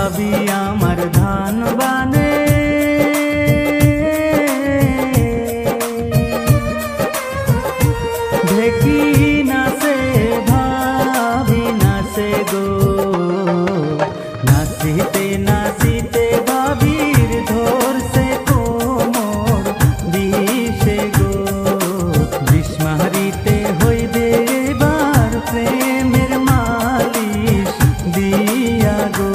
ভাবি আমার ধান বানে ঢেকি নাচে ভাবি নাচে গো নাচিতে নাচিতে ভাবির ধরছে কোমর বিষে গো বিস্মারিতে হইবে এবার প্রেমের মালিশ দিয়া গো।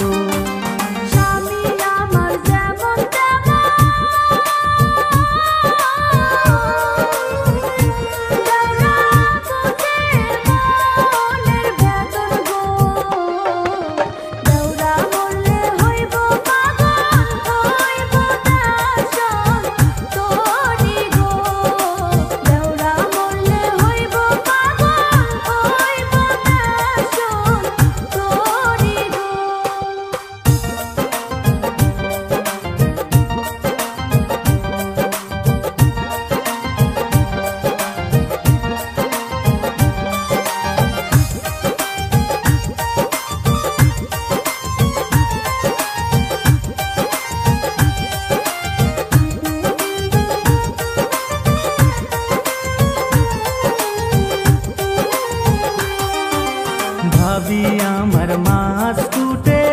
ভাবি আমার মাছ কুটে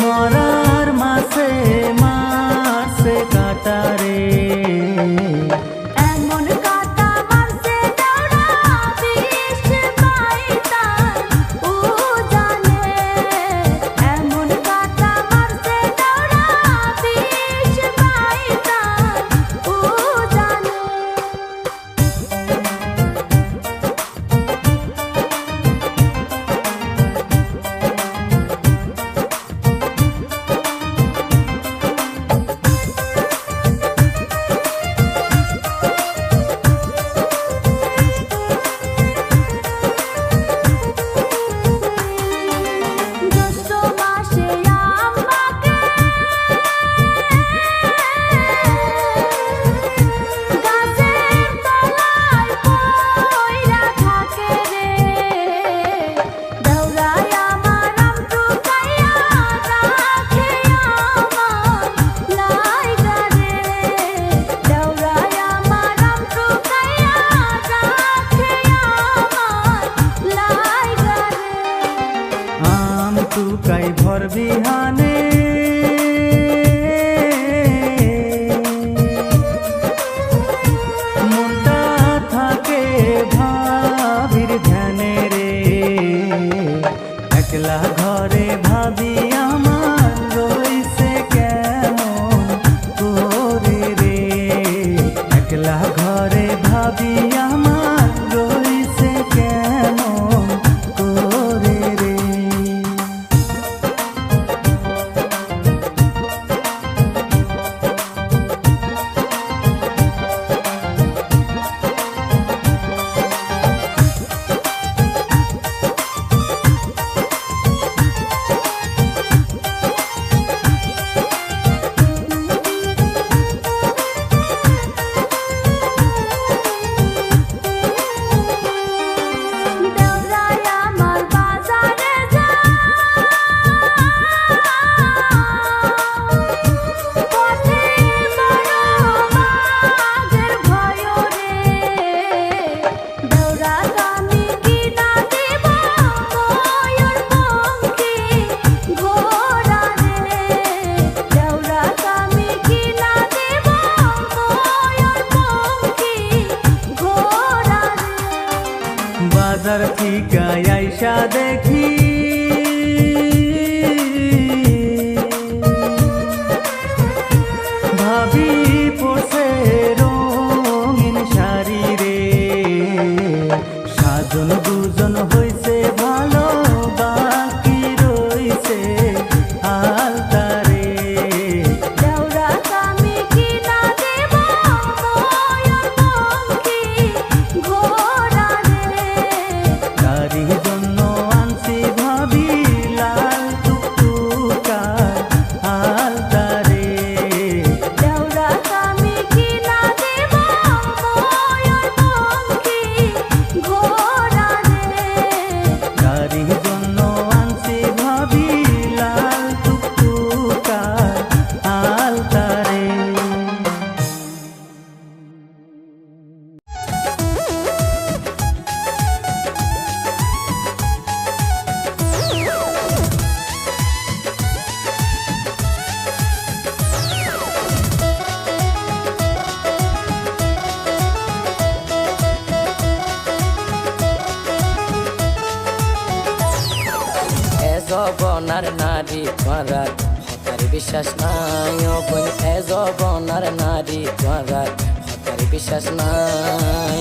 মরার মাছে মাছে কাটারে টুকাই ভর বিহানে মনটা থাকে ভাবির ধ্যানে রে একলা ঘরে ভাবি আমার রইছে কেমন করে রে একলা ঘরে ভাবি আমার রইছে কেমন করে রে। বাজার থেকে আইসা দেখি ভাবি পড়ছে রঙিন শাড়ি রে সাজন দুজন হইছে ভালো বাকি রইছে আলতারে জন্য আনছে যৌবনার নারী তোমার হতার বিশ্বাস নাই ও বোন এ যৌবনার নারী তোমার হতার বিশ্বাস নাই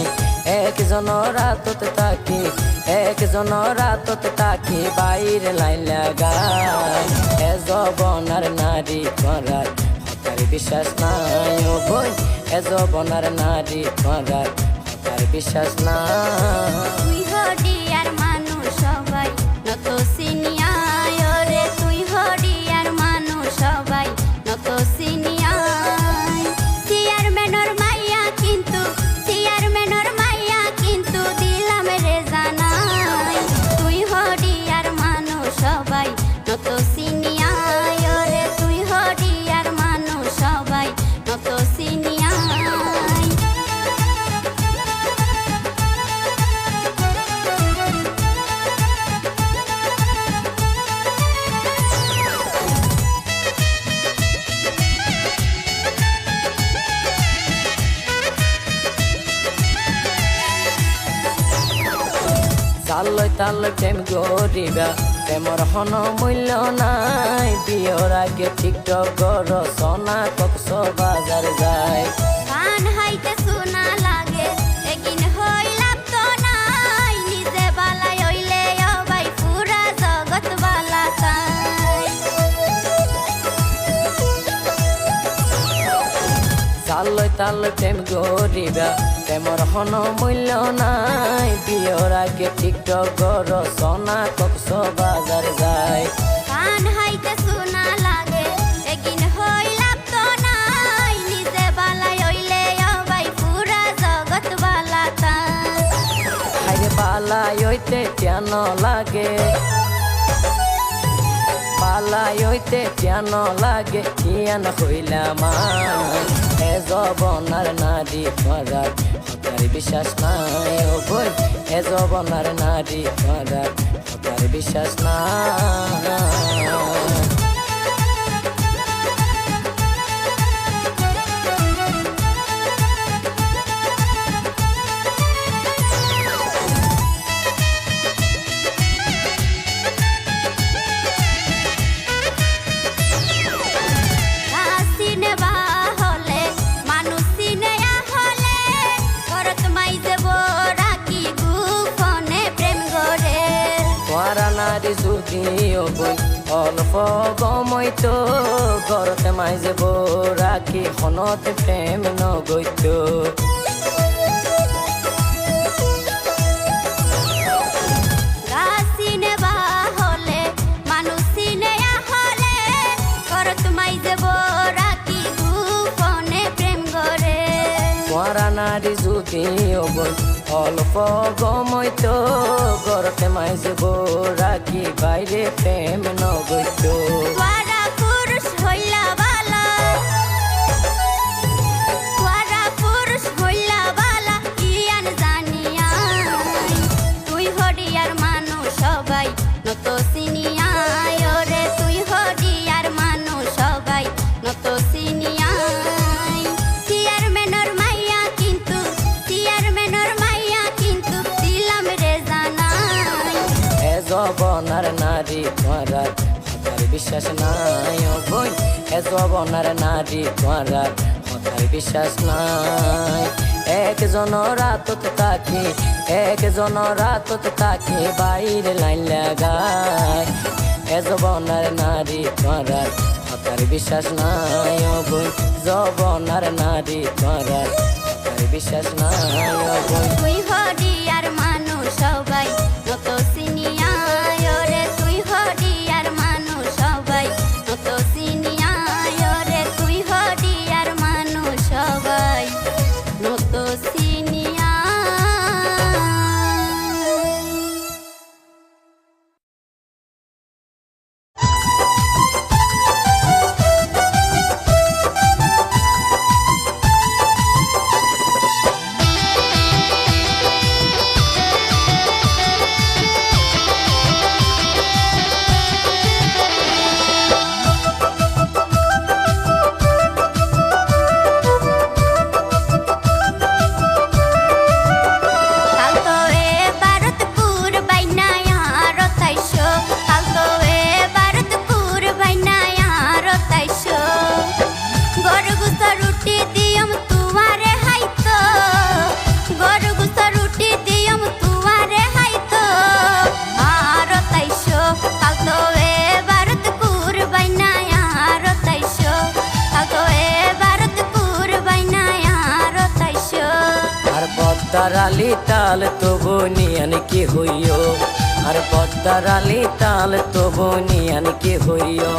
একজন রাতত তাকি বাইরে লাইন লাগায় এ যৌবনার নারী তোমার হতার বিশ্বাস নাই ও বোন এ যৌবনার নারী তোমার হতার বিশ্বাস নাই তুই হডিয়ার মানুষ সবাই নত সিনিয়ায় রে তুই হডিয়ার মানুষ সবাই নত সিনিয়ায় চেয়ারম্যানের মাইয়া কিন্তু দিলাম রে জানাই তুই হডিয়ার মানুষ সবাই নত সিনিয়ায় রে তুই হডিয়ার মানুষ সবাই নত সিনিয়ায় চালই তাল প্রেম গরিবা প্রেমর হন মূল্য নাই বিয়ের আগে টিকটক গর সোনা কক্স বাজার যায় গান হাইতে শোনা লাগে এগিন হইলাম তো নাই নিজে বালাই হইলে অবাই পুরা জগৎ বালা চাই চালই তাল প্রেম গরিবা প্রেমর হন মূল্য নাই বিয়ের আগে টিকটক গর সোনা কক্স বাজার যায় গান হাইতে শোনা লাগে এগিন হইলাম তো নাই নিজে বালাই হইলে অবাই পুরা জগৎ বালা চাই হাইরে পালাই হইতে কেন লাগে পালাই হইতে কেন লাগে কিয়ান হইলাম এ যৌবনার নারী তোমার হতার বিশ্বাস নাই ও বই এ যৌবনার নারী তোমার হতার বিশ্বাস নাই হাসিনে বা হলে মানুষ সিনেয়া হলে করত মাইজে রাখি গুফনে প্রেম গরে তোমার নারী যদি ও বই অল্প গমইতো ঘরতে মাইজে রাখি হনতে প্রেম নগৈত গাছিনে বা হলে মানুষ সিনেয়া হলে করত মাইজে রাখি গুফনে প্রেম গরে তোমার নারী যদি ও বই অল্প গমইতো ঘরতে মাইজে রাখি বাইরে প্রেম নগৈত তোরা পুরুষ হইলা বালা কিয়ান জানিয়া তুই হডিয়ার মানুষ সবাই নত সিনিয়ায় রে তুই হডিয়ার মানুষ সবাই নত সিনিয়ায় চেয়ারম্যানের মাইয়া কিন্তু দিলাম রে জানাই এ যৌবনার নারী তোমার হতার বিশ্বাস নাই ও বই এ যৌবনার নারী তোমার হতার বিশ্বাস নাই একজন রাতত তাকি বাইরে লাইন লাগায় এ যৌবনার নারী তোমার হতার বিশ্বাস নাই ও বই যৌবনার নারী তোমার হতার বিশ্বাস নাই ও বই তুই হডিয়ার মানুষ সবাই নত সিনিয়ায় রে তুই হডিয়ার মানুষ সবাই নত সিনিয়ায় রে তুই হডিয়ার মানুষ সবাই নত সিনিয়ায় পদ্মার আলি তাল তবু নিয়ান কি হইও, আর পদ্মার আলি তাল তবু নিয়ান কি হইও।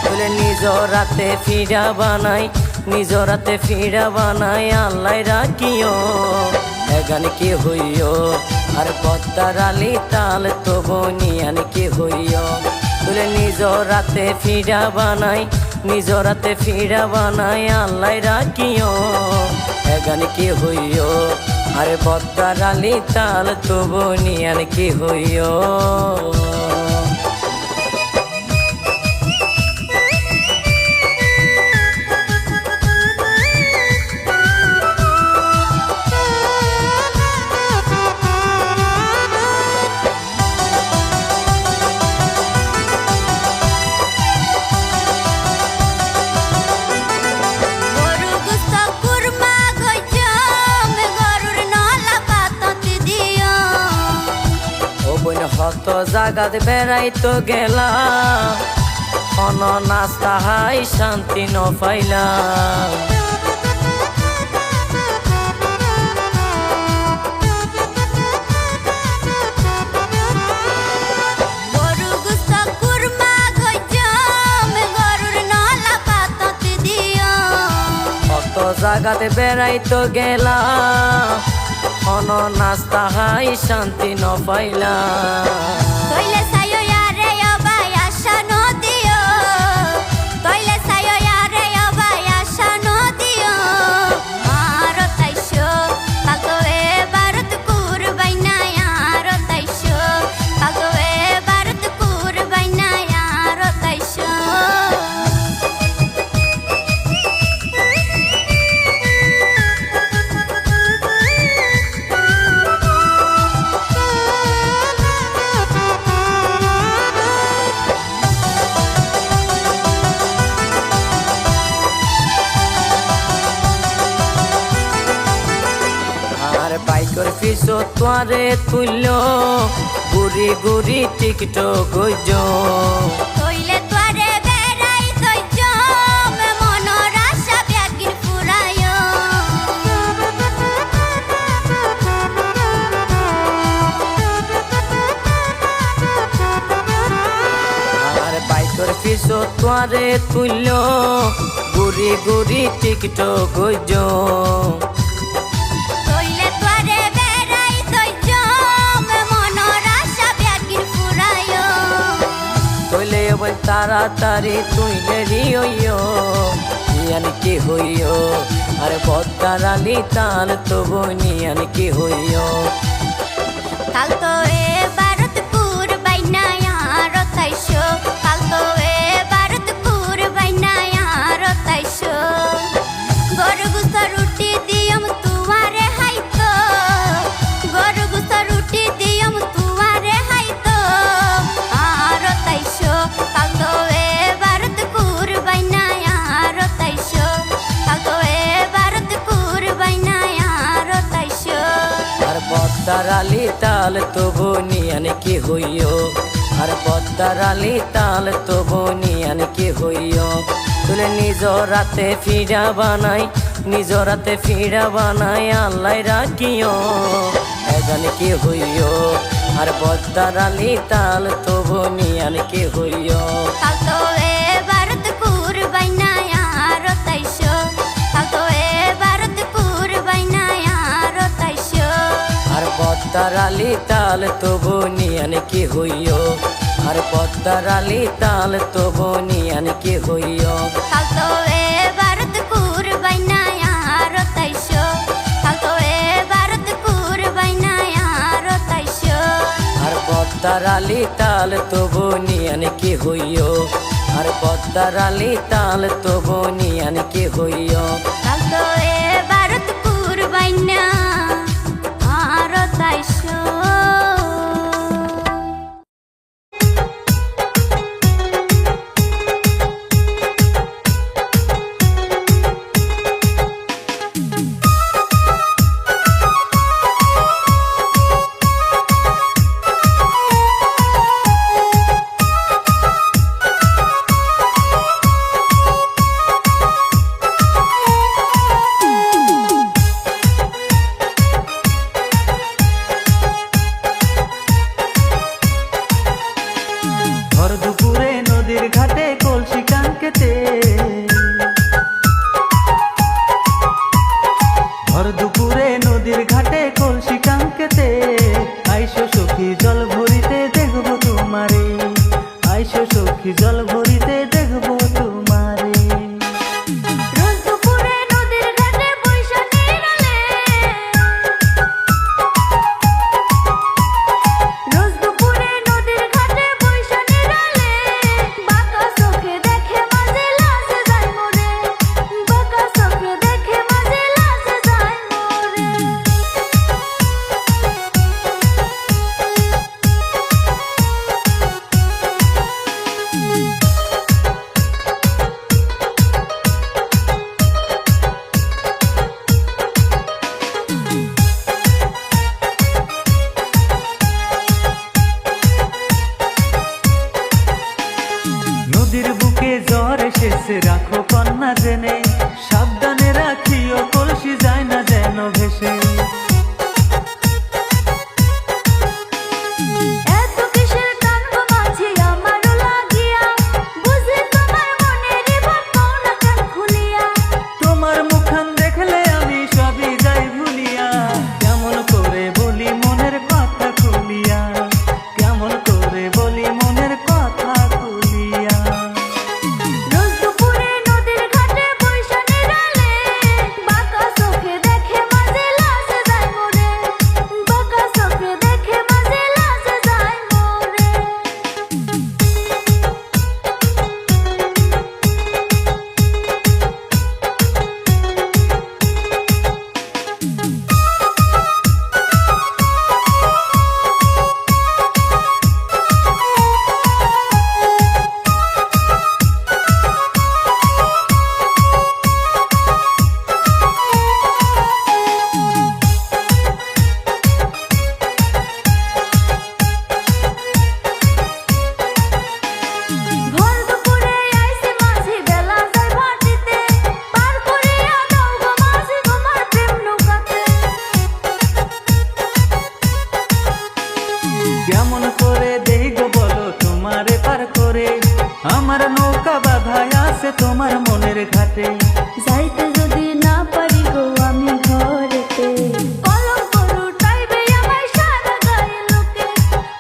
বলে নিজ রাতে ফিরা বানাই, নিজ রাতে ফিরা বানাই আল্লাহ রাখিও, এগান কি হইও। আর পদ্মার আলি তাল তবু নিয়ান কি হইও। বলে নিজ রাতে ফিরা বানাই, নিজ রাতে ফিরা বানাই আল্লাহ রাখিও, এগান কি হইও। আরে পদ্মার আলি তাল তবু নিয়ান কি হইও। গরু গুস্ত কুরমা গজম গরুর নলা পাতত দিও। ও বোন হত জাগাত বেড়াইতো গেলা, অন নাস্তা হাই শান্তি ন পাইলাম। গরু গুস্ত কুরমা গজম গরুর নলা পাতত দিও। হত জাগাত বেড়াইতো গেলা, অন নাস্তা হাই শান্তি ন পাইলাম। তইলে সায়ো ইয়ারে অবাই আশা নদিও, তইলে সায়ো ইয়ারে অবাই আশা নদিও। আর তাইশো কাকো এ ভারত কুরবাই না, আর তাইশো কাকো এ ভারত কুরবাই না, আর তাইশো। আর বাইকর পিছো তোয়ারে তুলল, গুড়ি গুড়ি টিকটক গইজ। তইলে তোয়ারে বেড়াই তৈজম মনর আশা ব্যাগির ফুরায়ো। আর বাইকর পিছো তোয়ারে তুলল, গুড়ি গুড়ি টিকটক গইজ। তইলে তোয়ারে বেড়াই তৈজম মনর আশা ব্যাগির ফুরায়ো। তইলে বল তাড়াতাড়ি তুইলে রিও, নিয়ান কি হইও। আর পদ্মার আলি তাল তবু নিয়ান কি হইও। কাল তো এ ভারত কুরবাই না, আর তাইশো কাল তো এ ভারত কুরবাই না, আর তাইশো। গরু গুস্ত রুটি দিয়ম তুয়ারে হাইতো, গরু গুস্ত রুটি দিয়ম তুয়ারে হাইতো, আর তাইশো কাল তো এ ভারত কুরবাই না, আর তাইশো কাল তো এ ভারত কুরবাই না, আর তাইশো। আর পদ্মার আলি তাল তবু নিয়ান কি হইও। আর পদ্মার আলি তাল তবু নিয়ান কি হইও। তুলে নিজ রাতে ফিরা বানাই, নিজ রাতে ফিরা বানাই আল্লাহ রাখিও, এগান কি হইও। আর পদ্মার আলি তাল তবু নিয়ান কি হইও। কাল তো এ ভারত কুরবাই না, আর তাইশো কাল তো এ ভারত কুরবাই না, আর তাইশো। আর পদ্মার আলি তাল তবু নিয়ান কি হইও। আর পদ্মার আলি তাল তবু নিয়ান কি হইও। কাল তো এ ভারত কুরবাই না, আর তাইশো কাল তো এ ভারত কুরবাই না, আর তাইশো। আর পদ্মার আলি তাল তবু নিয়ান কি হইও। আর পদ্মার আলি তাল তবু নিয়ান কি হইও। কাল তো এ ভারত কুরবাই না, আর তাইশো। আছে তোমার মনের ঘাটে। যাইতে যদি না পারি গো আমি ঘরেতে, কলঙ্ক রটাইবে আমায় সারা গায়ে লোকে,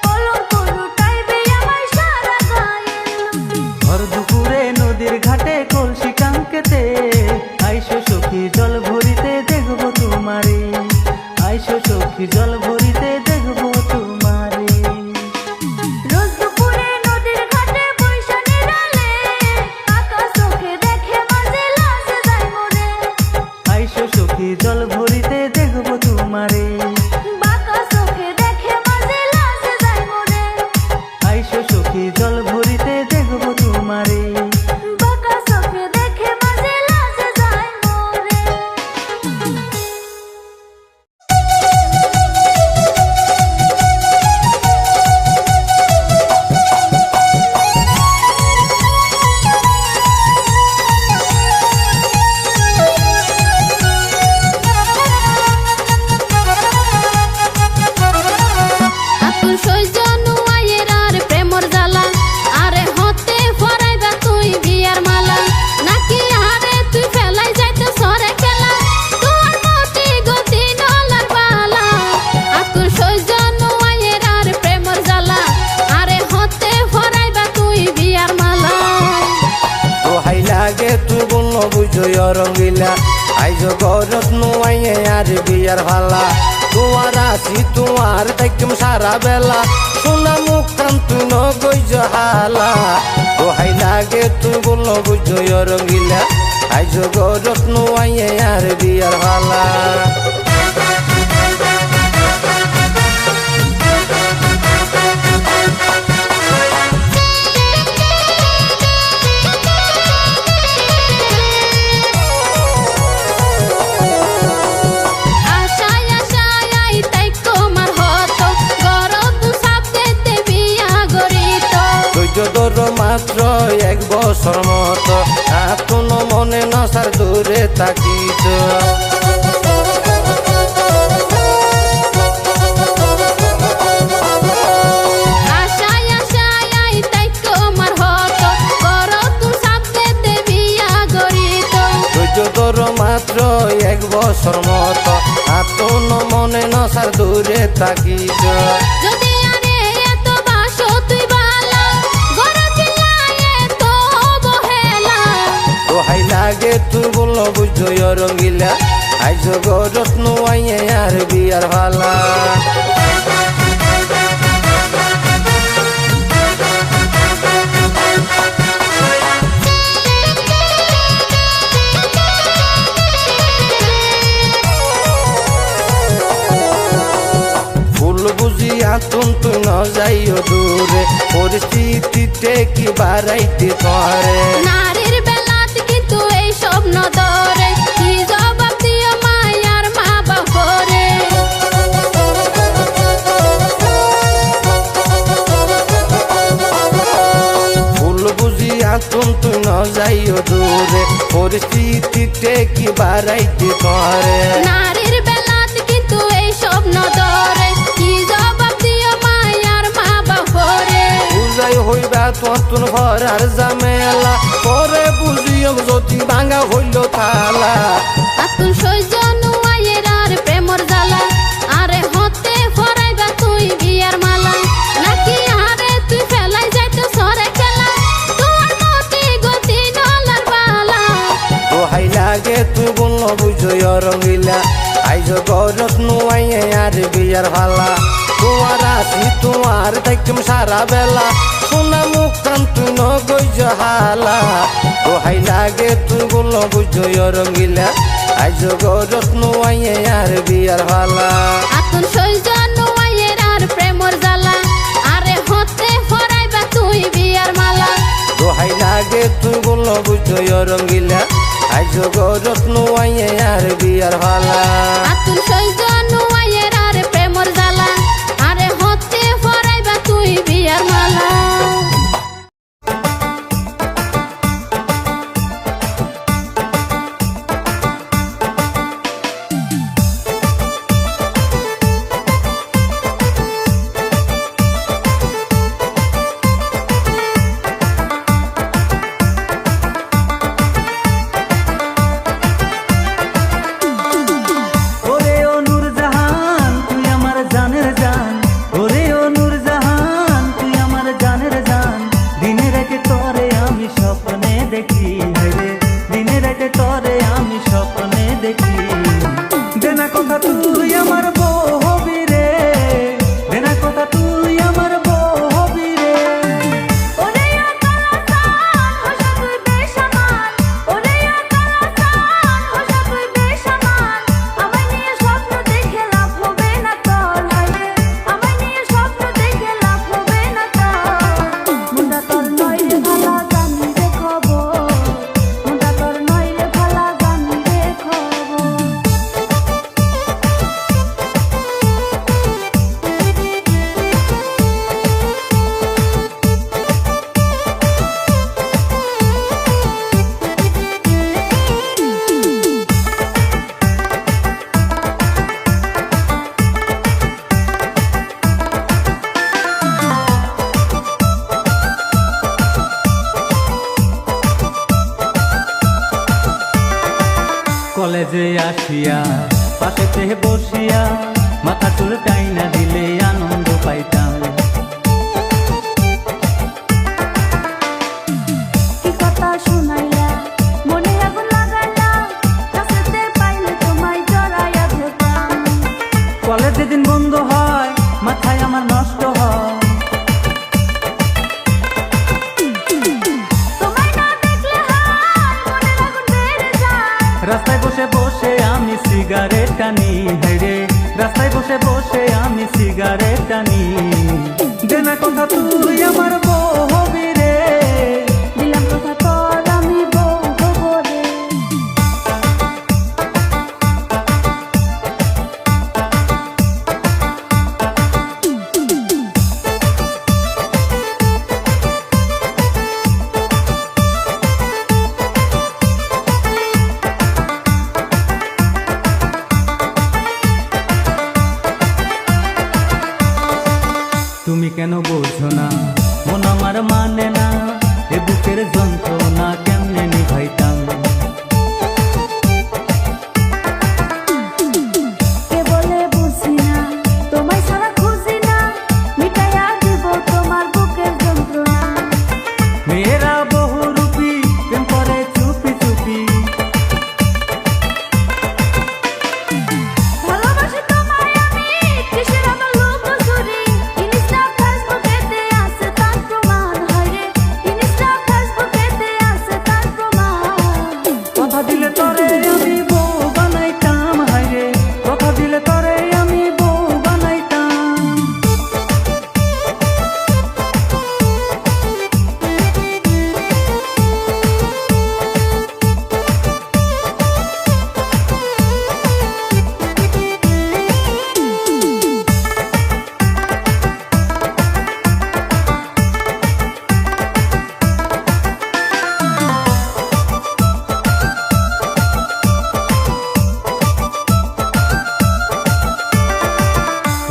কলঙ্ক রটাইবে আমায় সারা গায়ে লোকে। ভর দুপুরে নদীর ঘাটে কলসি কাঙ্কেতে, আইসো সখী জল ভরিতে দেখবো তোমারে, আইসো সখী জল ভরিতে দেখবো তোমারে। রোজ দুপুরে নদীর ঘাটে বইসা নিরালে, কাকা চোখে দেখে মাঝে লাজে যায় মরে। আইসো সখী জল ভরিতে দেখবো তোমারে, বাঁকা চোখে দেখে মাঝে লাজে যায় মরে। আইসো সখী জল ভরিতে দেখবো তোমারে। বাঁকা চোখে দেখে মাঝে লাজে যায় মরে। আতুর সৈজনু আয়ের আর প্রেমর জ্বালা, আরে হতে ফরাইবা তুই বিয়ার মালা, নাকি আরে তুই ফেলাই যাইতে সরে খেলা, তোর মতি গতি নলার বালা। আতুর সৈজনু আয়ের আর প্রেমর জ্বালা, আরে হতে ফরাইবা তুই বিয়ার মালা। দোহাই লাগে তুই বলল বুঝই রঙ্গিলা, আইজ গরত নুয়াইয়ে আর বিয়ার ভালা। তোমার আসি তোমার দেখিম সারা বেলা, শোনা মুখ কান তুই নগই হালা। দোহাই লাগে তুই বলল বুঝই রঙ্গিলা, আইজ গরত নুয়াইয়ে আর বিয়ার ভালা। আশায় আশায় আইতাই তোমার হতো, গরদ সাপ দিতে বিয়া গরিত। ধৈর্য ধর মাত্র 1 বছর মতো, এখনো মনে নসার দূরে তাকিত। আশায় আশায় আইতাই তোমার হতো, গরদ সাপ দিতে বিয়া গরিত। ধৈর্য ধর মাত্র 1 বছর মতো, এখনো মনে নসার দূরে তাকিত। যদি আরে এত বাসো তুই বালা, গরদ লাই এত অবহেলা। দোহাই লাগে তুই বলল বুঝই রঙ্গিলা, আইজ গরত নুয়াইয়ে আর বিয়ার ভালা। ফুল বুঝিয়া তুই ন যাইও দূরে, পরিস্থিতিতে কি বাড়াইতে তোরে। নারীর বেলাত কিন্তু এই স্বপ্ন ধরে, কি জবাব দিও মায়ার মা বাপরে। ফুল বুঝিয়া তুই ন যাইও দূরে, পরিস্থিতিতে কি বাড়াইতে তোরে। নারীর বেলাত কিন্তু এই স্বপ্ন ধরে, কি জবাব দিও মায়ার মা বাপরে। বুঝাই হইবা তোর ভরার জামেলা, পরে বুঝিও যদি ভাঙা হইল থালা। আতুর সৈজনু আয়ের আর প্রেমর জ্বালা, আরে হতে ফরাইবা তুই বিয়ার মালা, নাকি আরে তুই ফেলাই যাইতে সরে খেলা, তোর মতি গতি নলার বালা। দোহাই লাগে তুই বলল বুঝই রঙ্গিলা, আইজ গরত নুয়াইয়ে আর বিয়ার ভালা। তোমার আসি তোমার দেখিম সারা বেলা, শোনা মুখ কান তুই নগই হালা। দোহাই লাগে তুই বলল বুঝই রঙ্গিলা, আইজ গরত নুয়াইয়ে আর বিয়ার ভালা। আতুর সৈজনু আয়ের আর প্রেমর জ্বালা, আরে হতে ফরাইবা তুই বিয়ার মালা। দোহাই লাগে তুই বলল বুঝই রঙ্গিলা, আইজ গরত নুয়াইয়ে আর বিয়ার ভালা। আতুর সৈজনু আয়ের আর প্রেমর জ্বালা, আরে হতে ফরাইবা তুই বিয়ার মালা। বসিয়া পাশেতে বসিয়া মাথা চুল টাইনা দিলে আনন্দ পাইতাম। কি কথা শুনাইলা মনে আগুন লাগাইলা কাছেতে পাইলে তোমায় জড়াইয়া ধরতাম। কলেজ যেদিন বন্ধ হয় মাথায় আমার নষ্ট হয়। তোমায় না দেখলে হায় মনে আগুন বেড়ে যায়। রাস্তায় বসে বসে আমি সিগারেট টানি, হেরে রাস্তায় বসে বসে আমি সিগারেট টানি। দেনা কথা তুই আমার বউ হবি রে, দিলাম কথা তোর আমি বউ হবো রে। তুমি কেন বোঝো না মন আমার মানে না, এ বুকের যন্ত্রণা কেমনে নিভাইতাম। কে বলে বুঝি না তোমায় ছাড়া খুঁজি না, মিটাইয়া দিব তোমার বুকের যন্ত্রণা। মেয়েরা বহুরূপী প্রেম করে চুপি চুপি, ভালোবাসি তোমায় আমি কিসের আমার লুকোচুরি। ইনস্টা ফেসবুকেতে আছে তার প্রমাণ, হায়রে ইনস্টা ফেসবুকেতে আছে তার প্রমাণ। কথা দিলে তরে আমি বউ বানাইতাম, হায়রে কথা দিলে তরে আমি বউ বানাইতাম।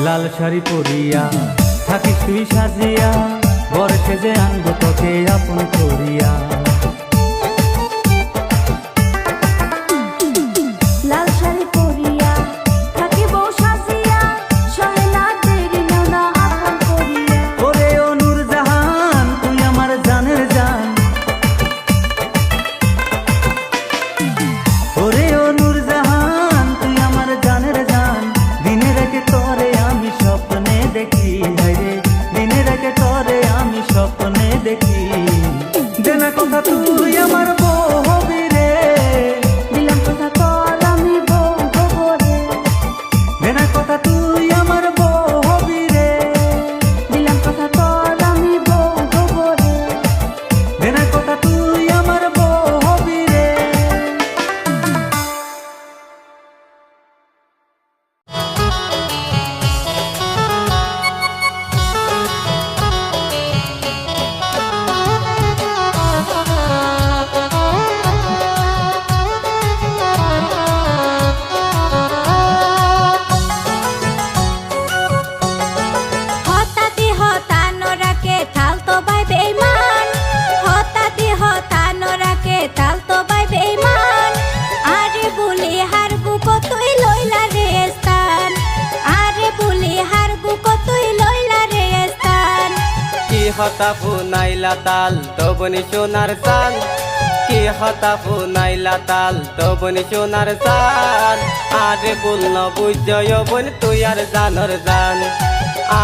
লাল শাড়ি পরিয়া থাকিস তুই সাজিয়া, বর সেজে আনবো তোকে আপন করিয়া। লাল শাড়ি পরিয়া থাকি বউ সাজিয়া, সহে না দেরি নাও না আপন করিয়া। ওরে ও নূরজাহান তুই আমার জানের জান, ওরে ও নূরজাহান তুই আমার জানের জান। দিনে রেখে তরে আমি স্বপ্নে দেখি, হায়রে দিনে রেখে তরে আমি স্বপ্নে দেখি। দেনা কথা তুই আমার বউ হবি রে, দিলাম কথা তোর আমি বউ হবো রে। দেনা কথা তুই আমার বউ হবি রে, দিলাম কথা তোর আমি বউ হবো রে। দেনা কথা তুই আমার বউ হবি রে। হতাতি হতানোরাকে থালতো বাই বেঈমান, হতাতি হতানোরাকে থালতো বাই বেঈমান। আরে বলি হারবু কতই লইলা রে স্থান, আরে বলি হারবু কতই লইলা রে স্থান। কি হতা নাইলা তাল তবনি সোনার চান, কি হতা নাইলা তাল তবনি সোনার চান। আরে বল না বুঝয় বোন তুই আর জানর জান,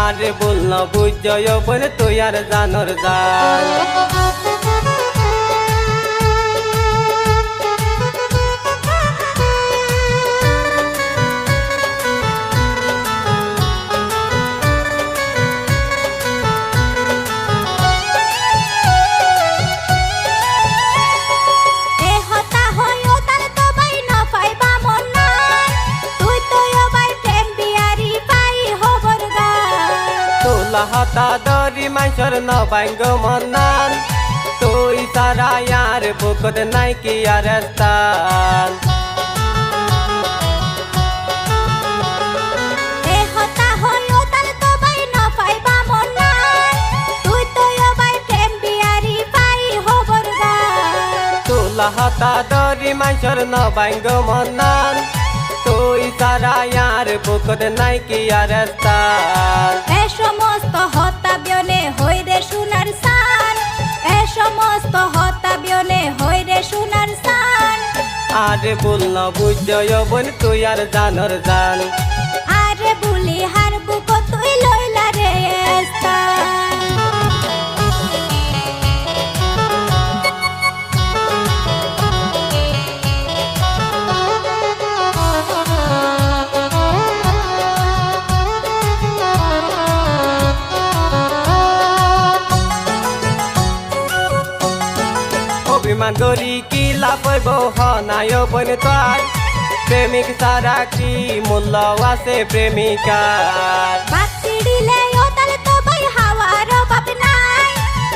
আরে বল না বুঝয় বোন তুই আর জানর জান। এ হতা হইও তার তো বাই না পাইবা মন না, তুই তো বাই প্রেম বিয়ারি পাই হবর গান। তোলা হতা দরি মাইসর ন বাইঙ্গ মন্নান, তুই সারা ইয়ার বুকত নাই কি আর স্থান। এ হতা হইও তার তো বাই না পাইবা মন না, তুই তো বাই প্রেম বিয়ারি পাই হবর গান। তোলা হতা দরি মাইসর ন বাইঙ্গ মন্নান, তুই সারা আর বুকত নাই কি আর স্থান এ সমস্ত হতা বিয়নে হই রে সোনার সান এ সমস্ত হতা বিয়নে হই রে সোনার সান আরে বল না বুঝয় বোন তুই আর জানর জান আরে বুলি হার বুক তুই লইলা রে স্থান অভিমান করি কি লাভ হইব হনায় বোন তোর প্রেমিক সারা কি মূল্য আছে প্রেমিকার বাপ চিড়িলে ও তালে তো ভাই হাওয়ার বাপ নাই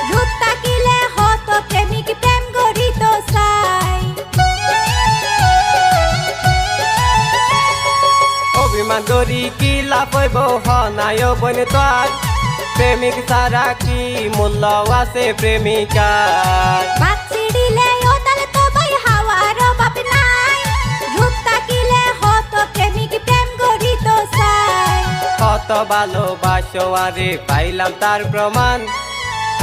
রূপ তাকিলে হত প্রেমিক প্রেম গরি তো চাই অভিমান করি কি লাভ হইব হনায় বোন তোর প্রেমিক সারা কি মূল্য আছে প্রেমিকার বাপ চিড়িলে ও তালে তো ভাই হাওয়ার বাপ নাই রূপ তাকিলে হত প্রেমিক প্রেম গরি তো চাই কত ভালোবাসো আরে পাইলাম তার প্রমাণ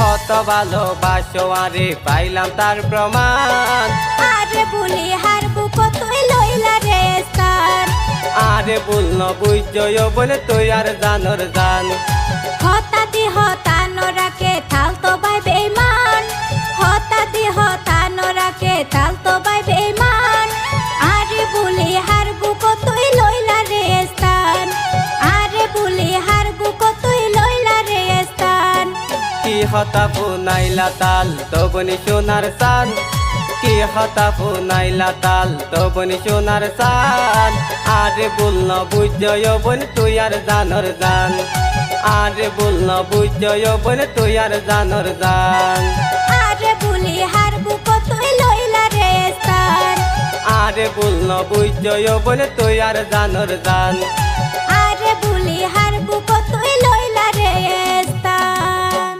কত ভালোবাসো আরে পাইলাম তার প্রমাণ আরে বুলি হার বুক তুই লইলা রে স্থান আরে বল না বুঝয় বোন তুই আর জানর জান হতা দি হতা নরাকে থাল তো বাই বেমান হতা দি হতা নরাকে থাল তো বাই বেমান আরে বুলি হার বুক তুই লইলা রে স্থান আরে বুলি হার বুক তুই লইলা রে স্থান কি হতা ফুনাইলা তাল তো বনি সোনার সান কি হতা ফুনাইলা তাল তো বনি সোনার সান আরে বল না বুঝয় বোন তুই আর জানর জান আরে বল না বুঝয় বোন তুই আর জানর জান আরে বুলি হার বুক তুই লইলা রে স্থান আরে বল না বুঝয় বোন তুই আর জানর জান আরে বুলি হার বুক তুই লইলা রে স্থান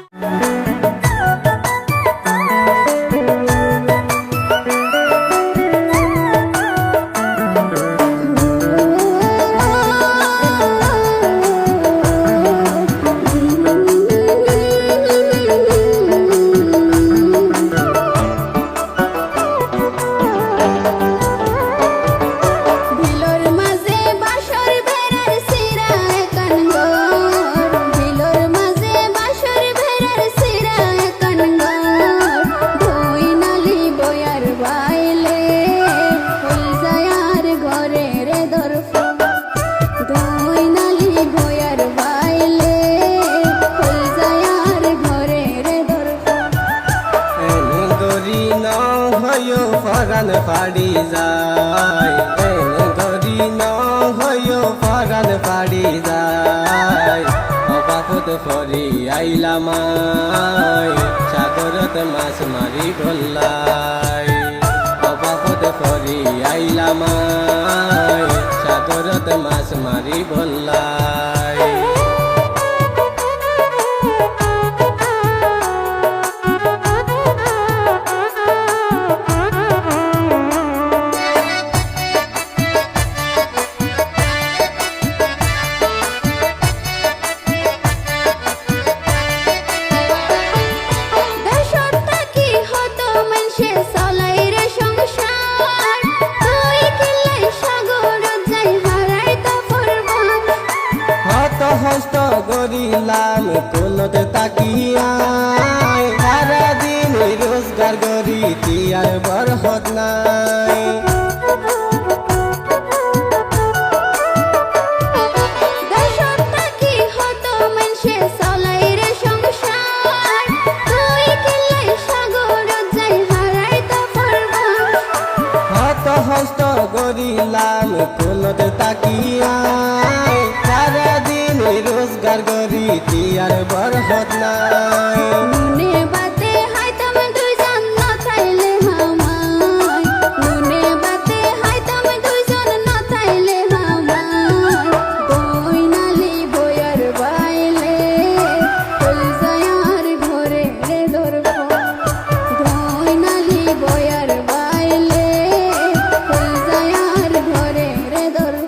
ভিলোর মাঝে বাসর বেড়ার সিরা কানগর ভিলোর মাঝে বাসর বেড়ার সিরা কানগর ধুই নালি বয়ার বাইলে ফুল যায়ার ঘরে রে দরফ ধুই নালি বয়ার বাইলে ফুল যায়ার ঘরে রে দরফ এনে গরি ন হয় ফরান ফাড়ি যায় এনে গরি ন হয় ফরান ফাড়ি যায় অবাপত ফরি আইলামাই সাগরত মাছ মারি গল্লাই অবাপত ফরি আইলামাই সাগরত মাছ মারি গল্লাই দেশত থাকি হত মানুষে চলাই রে সংসার তুই কিলাই সাগরত যাই হারাই তো পরবান হত হস্ত গরিলাম কোলত তাকিয়াই সারাদিন রোজগার গরি তিয়ার বরহত নাই দেশত থাকি হত মানুষে চলাই রে সংসার তুই কিলাই সাগরত যাই হারাই তো পরবান হত হস্ত গরিলাম কোলত তাকিয়াই সারাদিন রোজগার গরি তিয়ার বরহত নাই নুনে বাতে হাইতাম দুইজন না চাইলে হামাই নুনে বাতে হাইতাম দুইজন না চাইলে হামাই দই নালি বয়ার বাইলে ফুল যায়ার ঘরে রে দরব দই নালি বয়ার বাইলে ফুল যায়ার ঘরে রে দরব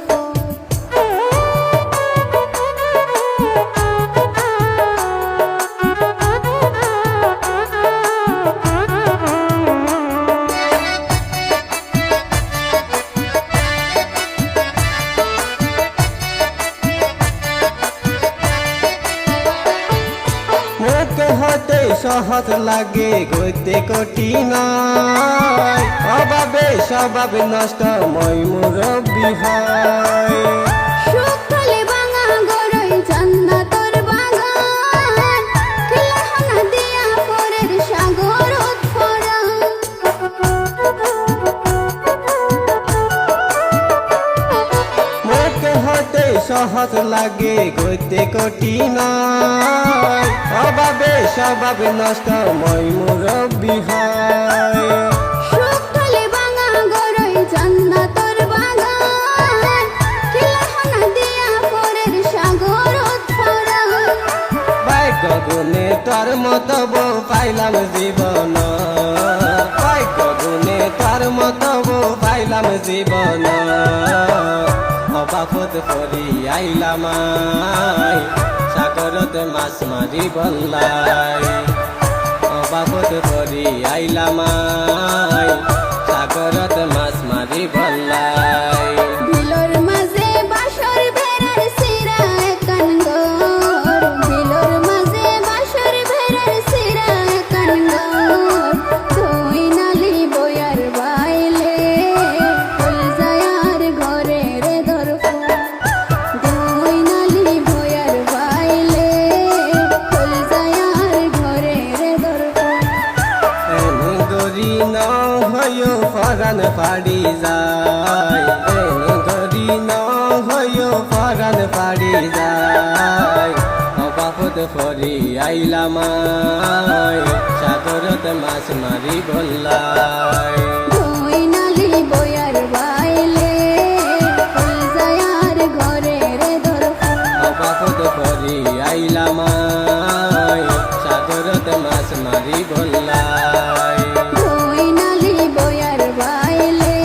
হতে সহজ লাগে গইতে কঠিন অভাবে স্বভাব নষ্ট মই মুরব্বী হয় সুখ হলে ভাঙা গরই জান্নাতের বাগান খিলাহানা দিয়া পরের সাগর উৎফরা মুখে হতে সহজ লাগে গইতে কঠিন অভাবে স্বভাব নষ্ট মই মুরব্বী হয় সুখ হলে ভাঙা গরই জান্নাতের বাগান খিলাহানা দিয়া পরের সাগর উৎফরা ভাগ্য গুণে তোর মত বউ পাইলাম জীবন ভাগ্য গুণে তোর মত বউ পাইলাম জীবন অবাপত করি আইলাম সাগরত মাছ মারি বললাই অবাপত করি আইলাম সাগরত মাছ মারি বললাই বিলর মাঝে বাসর ভেড়ার সিরা কানগর বিলর মাঝে বাসর ভেড়ার সিরা কানগর তুই নালি বয়ার বাইলে ফুল যায়ার ঘরে রে ধরফ তুই নালি বয়ার বাইলে ফুল যায়ার ঘরে রে ধরফ গরি ন হয়ো ফরান পাড়ি যায় গরি ন হয়ো ফরান পাড়ি যায় অবাপত ফরি আইলাম সাগরত মাছ মারি বললাই তুই নালি বয়ার বাইলে ফুল যায়ার ঘরে রে ধরফ অবাপত ফরি আইলাম সাগরত মাছ মারি বললাই তুই নালি বয়ার বাইলে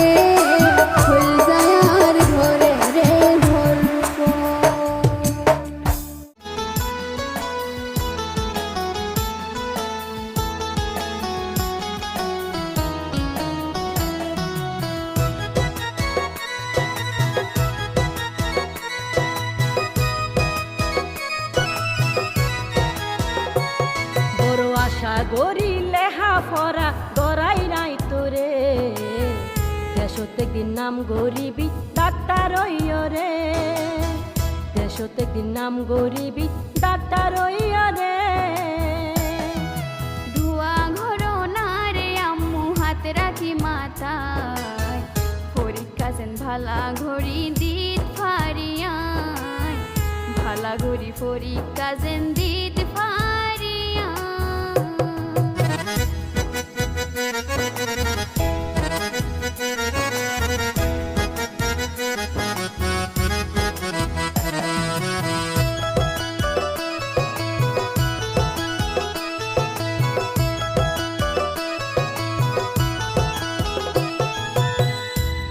ফুল যায়ার ঘরে রে ধরফ বড় আশা গরি লেহা ফরা গড়াই নাই তোরে দেশতে দিন নাম গরিবি ডাক্তার রে দেশতে দিন নাম গরিবি ডাক্তার রে ধোয়া ঘরনারে আম্মু হাত রাখি মাথায় পরীক্ষা যেন ভালা ঘড়ি দিত ফারিয়ায় ভালা ঘড়ি পরীক্ষা যেন দিত ফারিয়ায়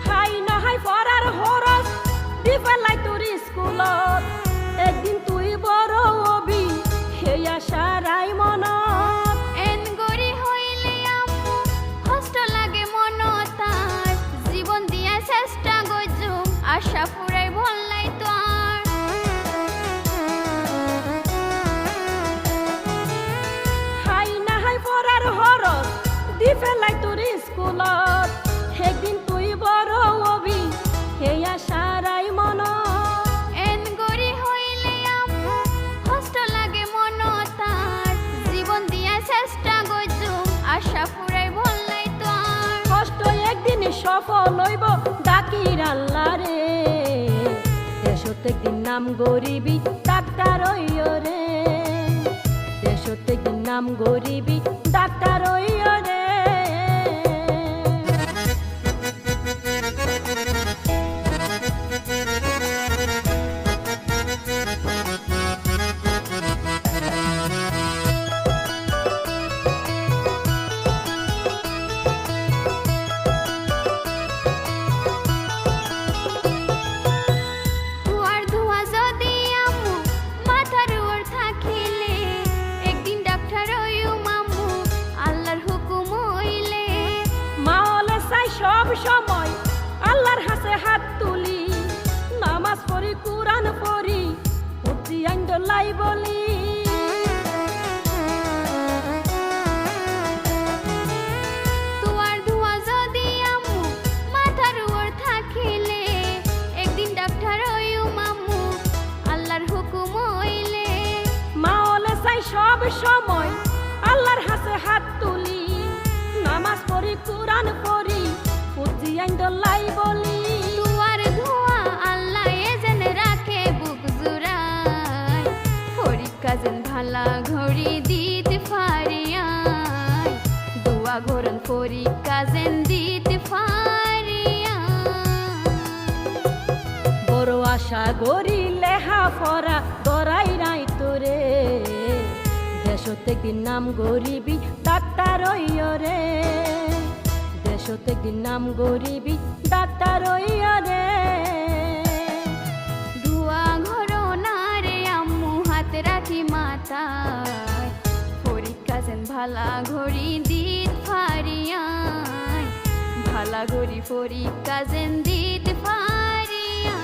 হাই নহাই ফরার হরস দিফালাই তোর স্কুলত একদিন তুই বড় হবি সেই আশারাই মনত এন গরি হইলে আম্মু কষ্ট লাগে মনতার জীবন দিয়া চেষ্টা গজুম আশা ফুরাই ভল্লাই তো আর হাই নাহাই ফরার হরস দিফালাই তোর স্কুলত একদিন তুই বড় হবি সেই আশারাই মনত এন গরি হইলে আম্মু কষ্ট লাগে মনতার জীবন দিয়া চেষ্টা গজুম আশা ফুরাই ভল্লাই তো আর কষ্ট একদিন সফল হইব ডাকির আল্লাহ রে দেশতে দিন নাম গরিবি ডাক্তার রে দেশতে দিন নাম গরিবি ডাক্তার রে ধোয়ার ধোয়া যদি আম্মু মাথার উপর থাকিলে একদিন ডাক্তার হইও মাম্মু আল্লাহর হুকুম হইলে মা হলে চাই সব সময় আল্লাহর হাতে হাত তুলি নামাজ পড়ি কুরআন পড়ি উঠি আইন লাই বলি হুকুম হইলে মাওলে চাই সব সময় আল্লাহর হাতে হাত তুলি নামাজ পড়ি কুরআন পড়ি পুঁজি আইন দলাই বলি দুয়ার ধোয়া আল্লাহ যেন রাখে বুক জুড়ায় পরীক্ষা যেন ভালা ঘড়ি দিতে পারিয়াই দোয়া ঘরন পরীক্ষা যেন দিতে পারিয়া বড় আশা গরি লেহা ফরা দরাই নাই তোরে দেশতে দিন নাম গরিবি ডাক্তার রে দেশতে দিন নাম গরিবি ডাক্তার রে ধোয়া ঘর না রে আম্মু হাত রাখি মাথায় পরীক্ষা যেন ভালা ঘড়ি দিত পারিয়াই ভালা ঘড়ি পরীক্ষা যেন দিত পারিয়া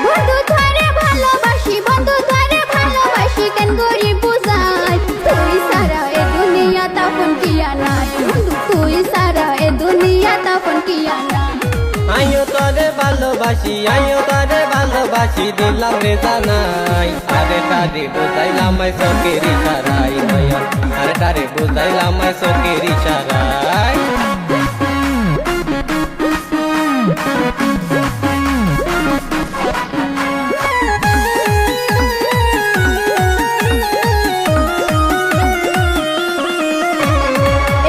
বন্ধু ধরে ভালোবাসি বন্ধু ধরে ভালোবাসি কেন গরিব বুঝাই তুই সারা এ দুনিয়া তখন কিয়া নাই বন্ধু তুই সারা এ দুনিয়া তখন কিয়া নাই আইও তোরে ভালোবাসি দিলাম রে জানাই আরে তারে বুঝাইলাম চোখের ইশারাই নয়ন আরে তারে বুঝাইলাম চোখের ইশারাই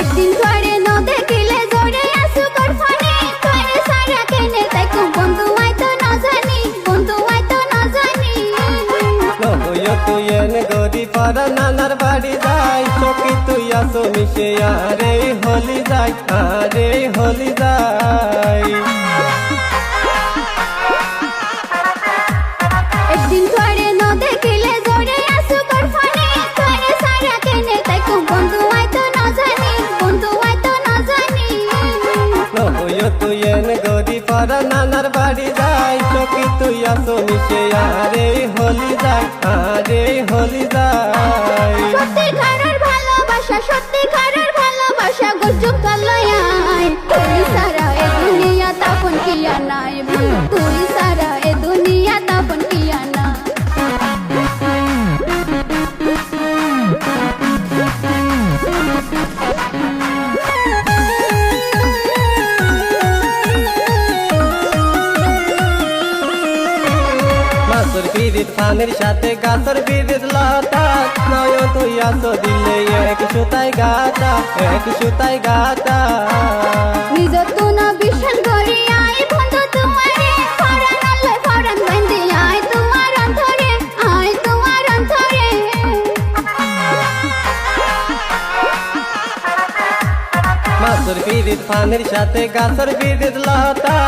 একদিন ধরে ন দেখিলে জোরে আসু কর ফানি তোরে সারা কেনে তাই কোন বন্ধু আই তো না জানি বন্ধু আই তো না জানি নবুয় তুই এন গরি পারা নানার বাড়ি যাই চকি তুই আসো মিশে আরে হলি যাই একদিন ধরে ন দেখিলে জোরে আসু কর ফানি তোরে সারা কেনে তাই কোন বন্ধু আই তো না জানি বন্ধু আই তো না জানি নবুয় তুই এন গরি পারা নানার বাড়ি যাই চকি তুই আসো মিশে আরে হলি যাই সত্যি ঘরের ভালোবাসা গুজব কালায় তুই সারা এ দুনিয়া তখন কিয়া নাই বন্ধু তুই সারা এ দুনিয়া তখন কিয়া না মাসুর পিরিত ফানের সাথে গাছর পিরিত লতা নয় তুই আসো দিলে এক সুতাই গাতা নিজ তুনা বিশাল গরি আই বন্ধু তোমারে ফরান আল্লাহ ফরান বন্ধে আই তোমার অন্তরে মাসুর পিরিত ফানের সাথে গাছর পিরিত লতা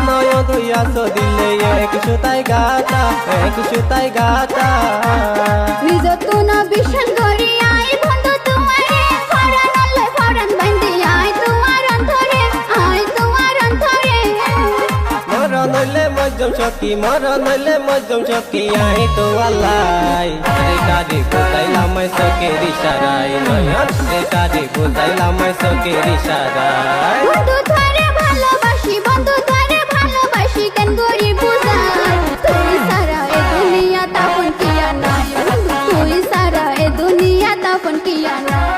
নয় তুই আসো দিলে এক সুতাই গাতা নিজ তুনা বিশাল গরি আই বন্ধু তোমারে ফরান আল্লাহ ফরান বন্ধে আই তোমার অন্তরে মরণ হইলে মজ্জম সখী আই তো আল্লাই রে কারি বুঝাইলাম চোখের ইশারাই নয়ন রে কারি বুঝাইলাম চোখের ইশারাই বন্ধু ধরে ভালোবাসি কেন গরিব বুঝাই তুই সারা এ দুনিয়া তখন কিয়া নাই বন্ধু তুই সারা এ দুনিয়া তখন কিয়া নাই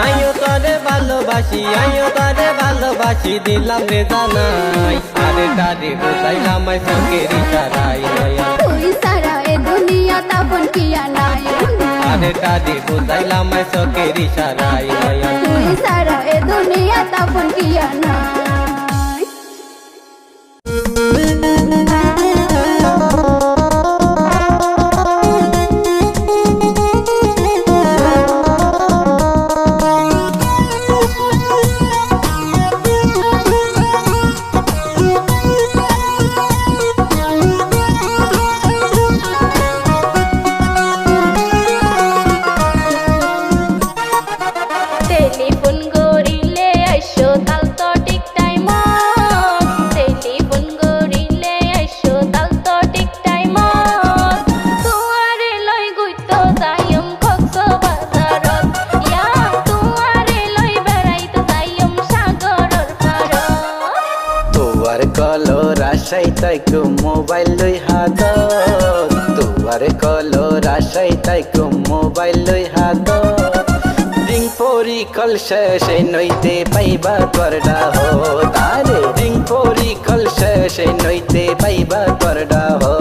আইও তোরে ভালোবাসি দিলাম রে জানাই আরে কারি বুঝাইলাম চোখের ইশারাই নয়ন তুই সারা এ দুনিয়া তখন কিয়া নাই বন্ধু আরে কারি বুঝাইলাম চোখের ইশারাই নয়ন তুই সারা এ দুনিয়া তখন কিয়া নাই টেলিফোন করিলে আইসো তাল তো ঠিক টাইম তাইকো মোবাইল লই হাত দুয়ারে কলর আশাই তাইকো মোবাইল লই হাত রিং পরি কল শেষে নইতে পাইবা তোরডা হো তারে রিং পরি কল শেষে নইতে পাইবা তোরডা হো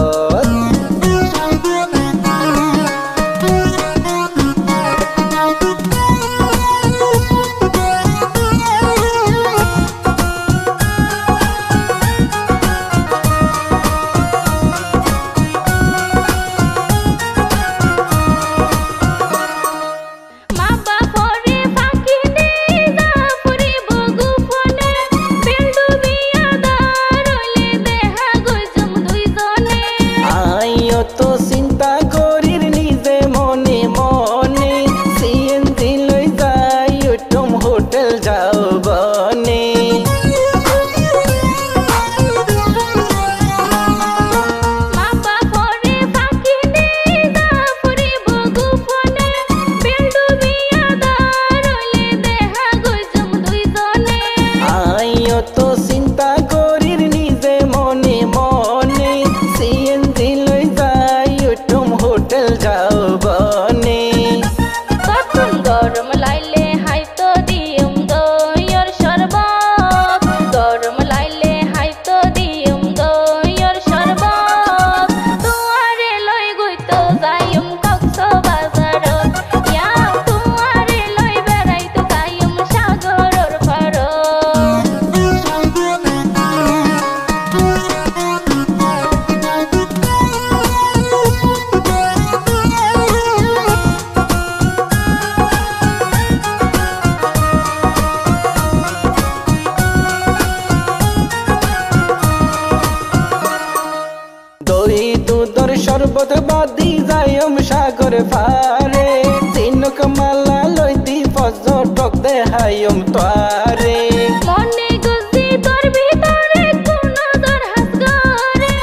শরবত বাদি যাইম সাগর পারে তিনক মালা লইতি পর্যটক দেখাইম তোয়ারে মনে গুজি তোর ভিতরে কোন দরহাস করে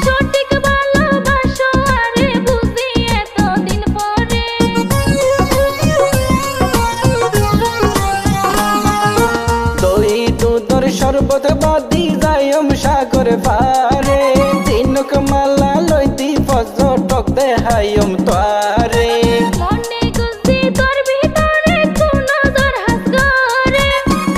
সঠিক ভালোবাসো আরে বুঝি এতদিন পরে দই দুধর শরবত বাদি যাইম সাগর পারে তিনক মালা লইতি পর্যটক দেখাইম তোয়ারে মনে গুজি তোর ভিতরে কোন দরহাস করে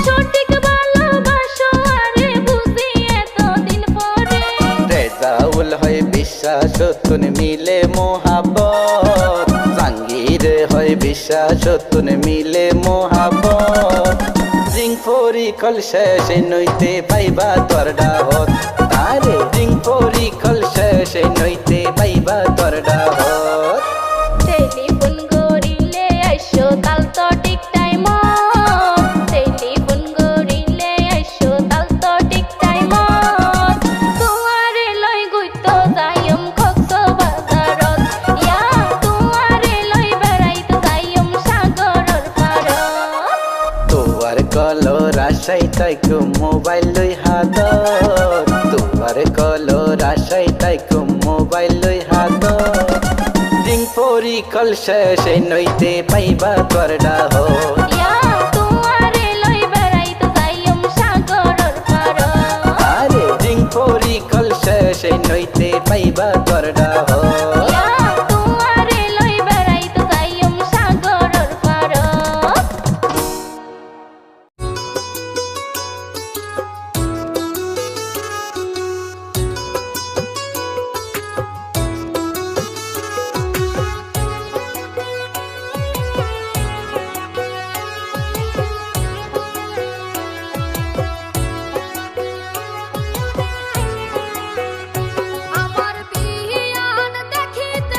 সঠিক ভালোবাসো আরে বুঝি এতদিন পরে রেজাউল হয় বিশ্বাস তুন মিলে মোহাবত জাঙ্গির হয় বিশ্বাস তুন মিলে মোহাবত রিং পরি কল শেষে নইতে পাইবা তোর ডাহত তারে রিং পরি কল শেষে নইতে পাইবা তোর ডাহত টেলিফোন করিলে আইসো তাল তো ঠিক টাইম টেলিফোন করিলে আইসো তাল তো ঠিক টাইম তোমারে লই গইতো যাইম কক্সবাজারত ইয়া তোমারে লই বেড়াইতো যাইম সাগরর পারত তোয়ার কলর আশাই তাইকো মোবাইল লই হাত তোয়ার কলর আশাই তাইকো মোবাইল লই হাত রিং পরি কল শেষে নইতে পাইবা তোর ডাহত ইয়া তোমারে লই বেড়াইতো যাইম সাগরর পারত আরে রিং পরি কল শেষে নইতে পাইবা তোর ডাহত ইয়া তোমারে লই বেড়াইতো যাইম সাগরর পারত আমার বিয়ান দেখিতে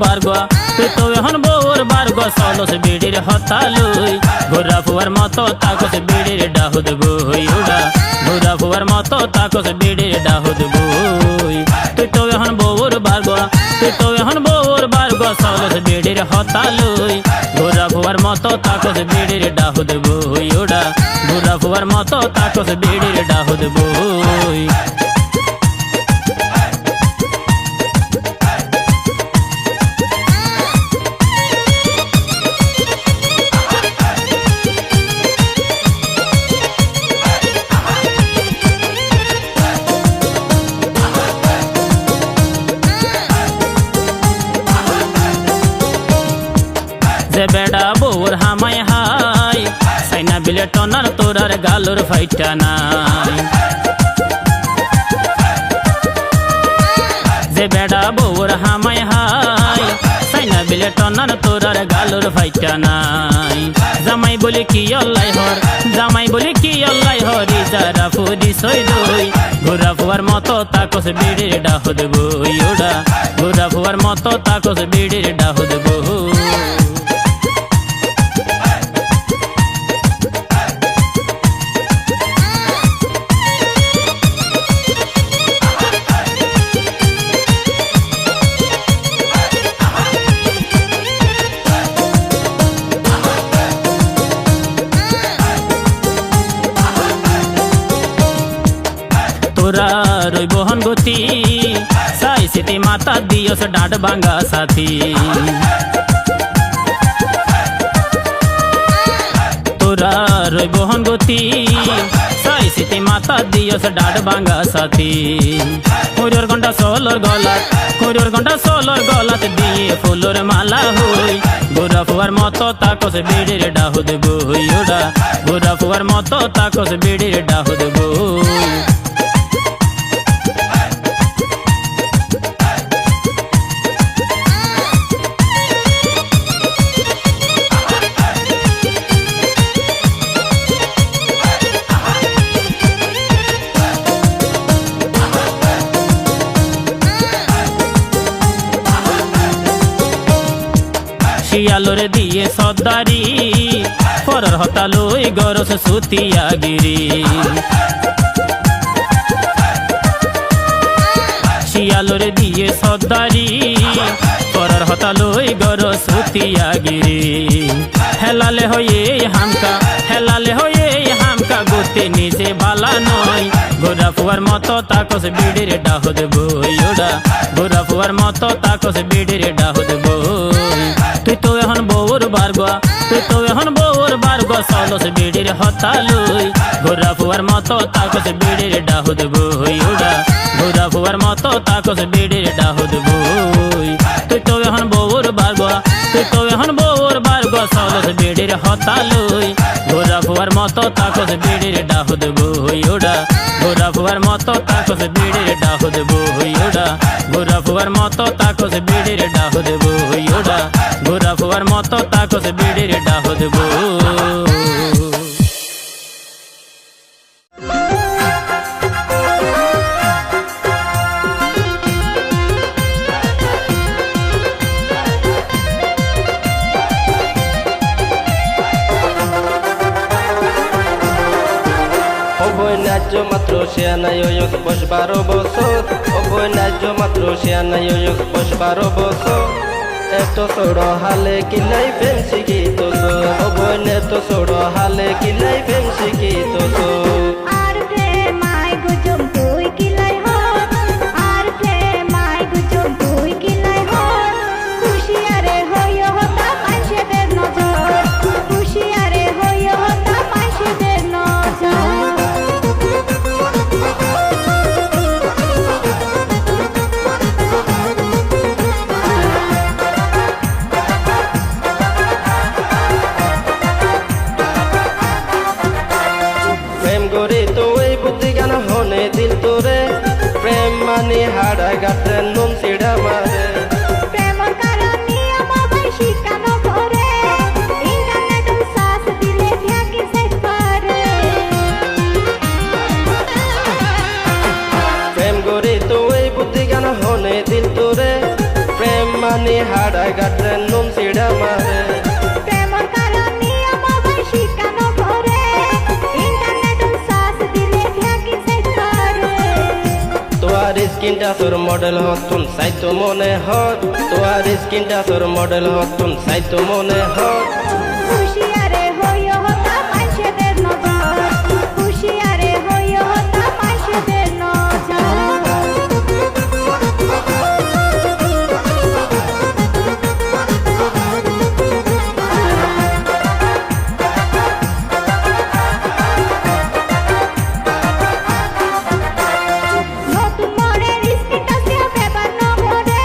বারগা তুই তো এখন বউর বারগা চলস বিড়ির হতালুই ঘোরা ফুয়ার মতো তাকস বিড়ির ডাহুদ বই উড়া ঘোরা ফুয়ার মতো তাকস বিড়ির ডাহুদ বই তুই তো এখন বউর বারগা তুই তো এখন বউর বারগা চলস বিড়ির হতালুই ঘোরা ফুয়ার মতো তাকস বিড়ির ডাহুদ বই উড়া ঘোরা ফুয়ার মতো তাকস বিড়ির ডাহুদ বই যে বেড়া বউর হামাই হাই সাইনা বিলে টনার তোরার গালুর ফাইটা নাই যে বেড়া বউর হামাই হাই সাইনা বিলে টনার তোরার গালুর ফাইটা নাই জামাই বলি কি অল্লাই হর জামাই বলি কি অল্লাই হরি যারা ফুরি সই দই ঘোরা ফুয়ার মতো তাকস বিড়ির ডাহুদ বই ওড়া ঘোরা ফুয়ার মতো তাকস বিড়ির ডাহুদ বই তোরা রই বহন গতি সাই সিটি মাতা দিয়স ডাঁড ভাঙ্গা সাথী তোরা রই বহন গতি সাই সিটি মাতা দিয়স ডাঁড ভাঙ্গা সাথী কুড়ির ঘন্টা সোলর গলাত দিয়ে ফুলর মালা হই গোরা ফুয়ার মতো তাকস বিড়ির ডাহুদ বই ওড়া গোরা ফুয়ার মতো তাকস বিড়ির ডাহুদ বই শিয়ালোরে দিয়ে সর্দারি পরর হতালই গরস সুতিয়া গিরি শিয়ালোরে দিয়ে সর্দারি পরর হতালই গরস সুতিয়া গিরি হেলালে হয়ে হামকা গতি নিজে বালা নয় গোরা ফুয়ার মতো তাকস বিড়ির ডাহুদ বই ওড়া গোরা ফুয়ার মতো তাকস বিড়ির ডাহুদ বই তুই তো এখন বউর বারগা তুই তো এখন বউর বারগা চলস বিড়ির হতালুই গোরা ফুয়ার মতো তাকস বিড়ির ডাহুদ বই ওড়া গোরা ফুয়ার মতো তাকস বিড়ির ডাহুদ বই তুই তো এখন বউর বারগা তুই তো এখন বউর বারগা চলস বিড়ির হতালুই গোরা ফুয়ার মতো তাকস বিড়ির ডাহুদ বই ওড়া গোরা ফুয়ার মতো তাকস বিড়ির ডাহুদ বই ওড়া গোরা ফুয়ার মতো তাকস বিড়ির ডাহুদ বই ওড়া গোরা ফুয়ার মতো তাকস বিড়ির ডাহুদ বই ন্যায্য মাত্র সে নাই 10-12 বছর অবৈ ন্যায্য মাত্র সে নাই 10-12 বছর এত ছোড় হালে কিলাই প্রেম শিখিত অবৈ এত ছোড় হালে কিলাই প্রেম শিখিত আর প্রেমায় গুজব তুই কিলাই হর আর প্রেমায় গুজব তুই কিলাই হর খুশিয়ারে হইও হতা মানুষের নজর খুশিয়ারে হইও হতা মানুষের নজর প্রেম করে পানি হাড়ায় গাটরে নুন সিডা মারে প্রেমর কারণে আমার শিকানো করে ইন্টারনেট সার্চ দিলে থাকি সাই করে তোর স্কিনটা তোর মডেল হতুন সাইতো মনে হত তোর স্কিনটা তোর মডেল হতুন সাইতো মনে হত খুশিয়ারে হইও হতা মাইশেদের নজর খুশিয়ারে হইও হতা মাইশেদের নজর নতুন মনের স্কিনটা সিয়া পেপার নহরে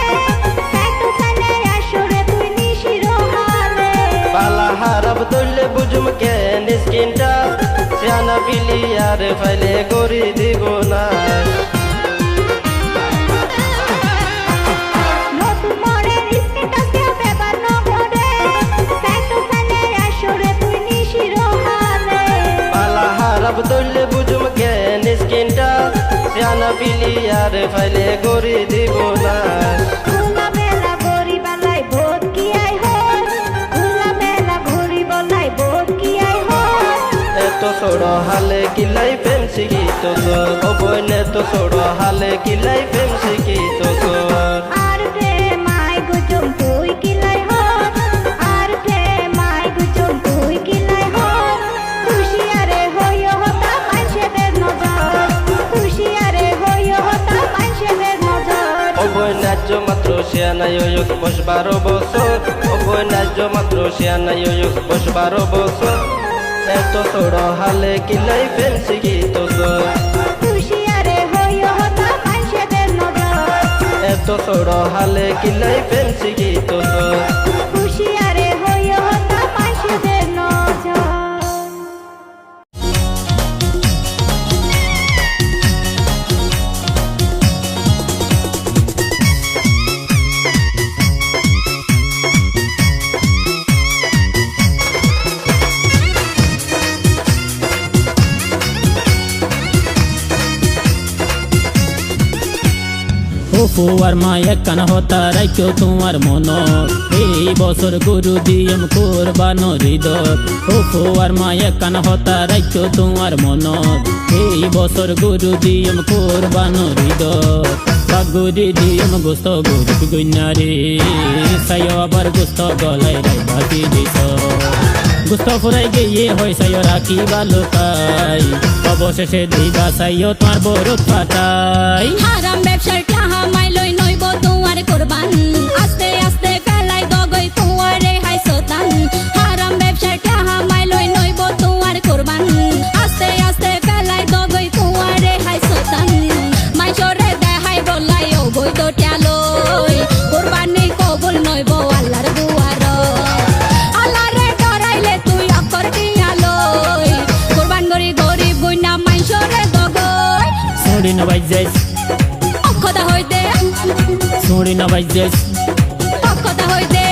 সাইটো সালে আসরে তুই নিশিরো হালে পালা হারাব দইলে বুঝুম কেন স্কিনটা সিয়ানা পিলি আর ফাইলে গড়ি দিব না নতুন মনের স্কিনটা সিয়া পেপার নহরে সাইটো সালে আসরে তুই নিশিরো হালে পালা হারাব দইলে বুঝুম কেন স্কিনটা সিয়ানা পিলি আর ফাইলে গড়ি দিব না খুলা মেলা গরি বালাই ভোট কি আই হয় খুলা মেলা ঘুরি বলাই ভোট কি আই হয় এত ছোড় হালে কিলাই প্রেম শিখিত তোর ও বইন এত ছোড় হালে কিলাই প্রেম শিখিত তোর আর প্রেমাই গুজম তুই কিলাই হয় আর প্রেমাই গুজম তুই কিলাই হয় খুশিয়ারে হইও হতা মাইশেদের নজর খুশিয়ারে হইও হতা মাইশেদের নজর ও বই ন্যায্য মাত্র শিয়ানাই ওয়ুক 12 বছর ও বই ন্যায্য মাত্র শিয়ানাই ওয়ুক 12 বছর এত ছোড় হালে কিলাই প্রেম শিখিত তোর খুশিয়ারে হইও হতা মাইশেদের নজর এত ছোড় হালে কিলাই প্রেম শিখিত তোর খুশিয়ারে হইও হতা মাইশেদের নজর ফুয়ার মা একখান হতা রাইছো তোমার মন এই বছর গুরু দিয়ম কোরবান হৃদয় ও ফুয়ার মা একখান হতা রাইছো তোমার মন এই বছর গুরু দিয়ম কোরবান হৃদয় বাগুরি দিয়ম গোস্ত গুরু গুন্নারে সায় আবার গোস্ত গলায় রাই বাকি দিস গুস্ত ফুরাই গিয়ে হয় সায় রাখি বালুকাই অবশেষে দিবা সাইও তোমার বরুদ ফাটাই হারাম ব্যবসার টাহা মাইলই নইব তোমার কোরবান আস্তে আস্তে ফেলাই দগই তোমারে হাই সোতান হারাম ব্যবসার টাহা মাইলই নইব তোমার কোরবান আস্তে আস্তে ফেলাই দগই তোমারে হাই সোতান মাইশরে দেখাই বলাই ও বই তো টেলই কোরবানি কবুল নইব আল্লাহর দুয়ার আল্লাহরে ডরাইলে তুই অক্ষর দিয়ালই কোরবান গরি গরিব গুইনা মাইশরে দগই সুড়ি না বাইজাইস অক্ষতা হইতে সুড়ি না বাইজাইস অক্ষতা হইতে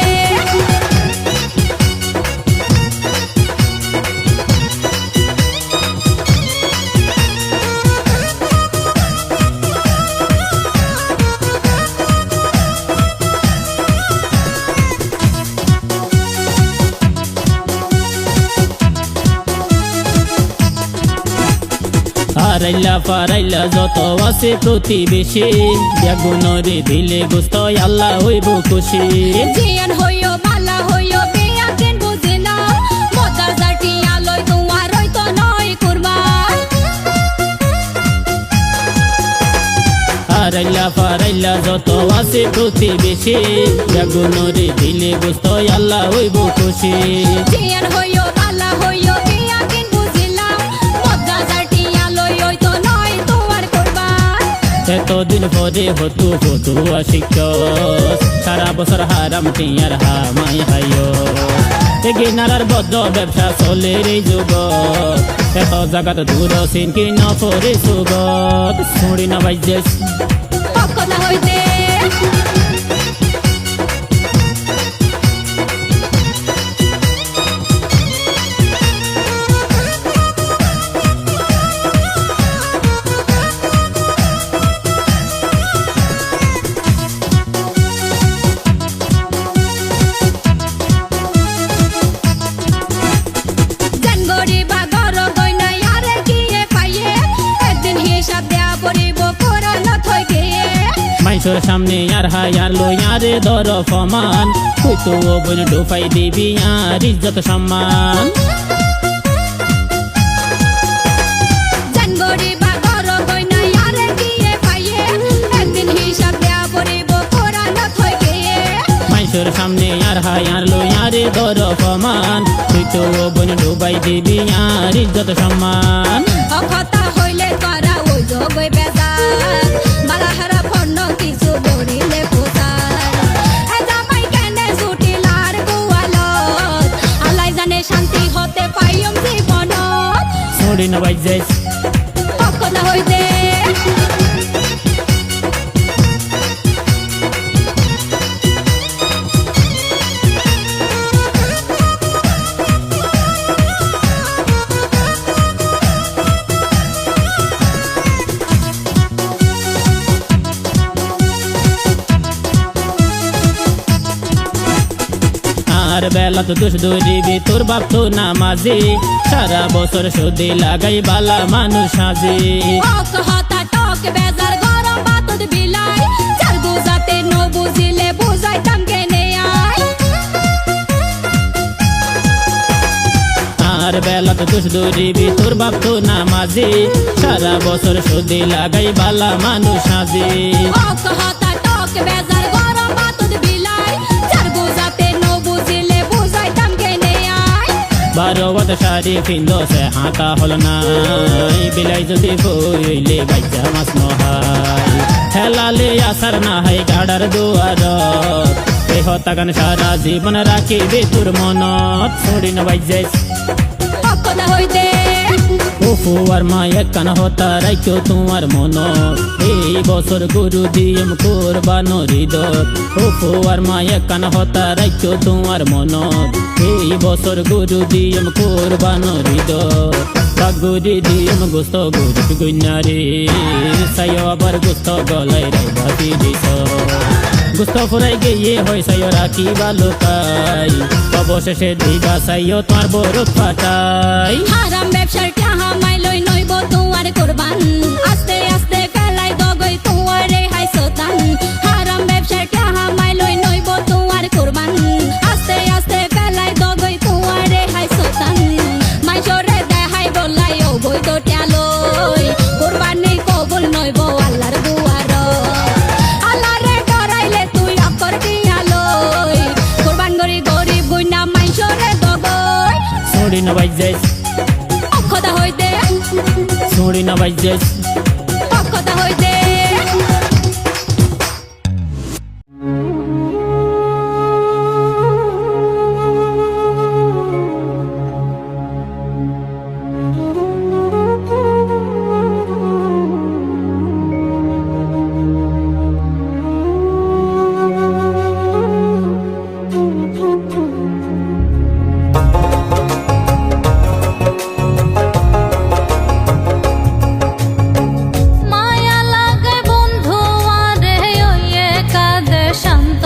হারাইলা ফারাইলা যত আছে প্রতিবেশী বেগুনরে দিলে গোস্ত আল্লাহ হইব খুশি জিয়ান হইও বালা হইও বিয়া কেন বুঝিনা মদার জাটি আলোয় তোমার হইতো নয় কুরবান হারাইলা ফারাইলা যত আছে প্রতিবেশী বেগুনরে দিলে গোস্ত আল্লাহ হইব খুশি জিয়ান হইও বালা হইও বিয়া কেন বুঝিলা মদার জাটি আলোয় হইতো নয় তোমার কুরবান এতদিন পরে হতু হতু আশিক সারা বছর হারাম টিয়ার হামাই হাইও এগিনার বদ্ধ ব্যবসা চলে রে যুগ এত জাগাত দূর সিন কি ন পরে সুগত শুনি না বাইজেস অক্ষতা হইতে মানুষের সামনে আর হাই আর লই আরে ধর ফমান তুই তো বোন ডুফাই দিবি আর ইজ্জত সম্মান জানগরি বা ঘর কইনা আরে গিয়ে পাইয়ে একদিন হিসাব দেয়া পড়িব পুরানো থই গিয়ে মানুষের সামনে আর হাই আর লই আরে ধর ফমান তুই তো বোন ডুবাই দিবি আর ইজ্জত সম্মান অকথা হইলে করা ওই জগই বেজার বালাহারা ফন্ন কিছু বড়িলে পোতার এ জামাই কেনে ছুটিলার গোয়ালত আল্লাহ জানে শান্তি হতে পাইম জীবনত ছড়ি না বাইক যাইস অকথা হইতে আর বেলা তো দোষ দৌড়িবি তোর বাপ তো নামাজি সারা বছর সুদি লাগাই বালা মানুষ সাজি অকহতা টক বেজার গরম বাতত বিলাই চার গুজাতে ন বুঝিলে বুঝাইতাম কেনে আই আর বেলা তো দোষ দৌড়িবি তোর বাপ তো নামাজি সারা বছর সুদি লাগাই বালা মানুষ সাজি অকহতা টক বেজার গরম বাতত বিলাই চার গুজাতে ন বুঝিলে বুঝাইতাম কেনে আই 12 বত শাড়ি কিনলো সে হাঁটা হলো নাই বিলাই যদি বইলে বাচ্চা মাছ নহাই হেলালে আসার না হয় গাড়ার দুয়ার এই হতাগান সারা জীবন রাখিবি তোর মনত ছড়ি না বাইক যাইস অকথা হইতে ওফো আর মা একখান হতা রাইকো তোমার মন এই বছর গুরু দিয়ম কোরবান হৃদয় ওফো আর মা একখান হতা রাইকো তোমার মন এই বছর গুরু দিয়ম কোরবান হৃদয় বাগুরি দিয়ম গোস্ত গুরু গুন্নারে সায় আবার গোস্ত গলায় রে বাতি দিস গোস্ত ফুরাই গিয়ে হয় সায় রাখি বালুকাই অবশেষে দিবা সাইও তোমার বড় ফাটাই হারাম ব্যবসার টাহা মাইলই নইব তোমার কোরবান আস্তে আস্তে ফেলাই দগই তোমারে হাই সতান হারাম ব্যবসার টাহা মাইলই নইব তোমার কোরবান আস্তে আস্তে ফেলাই দগই তোমারে হাই সতান মাইশরে দেখাই বলাই ও বই তো টেলই কোরবানি কবুল নইব আল্লাহর দুয়ার আল্লাহরে ডরাইলে তুই অকর দিয়ালই কোরবান গরি গরিব গুইনা মাইশরে দগই ছড়ি না বাইক যাইস অকথা হইতে ছড়ি না বাইক যাইস অকথা হইতে মায়া লাগে বন্ধু আরে ওয়ে কাঁদে শান্ত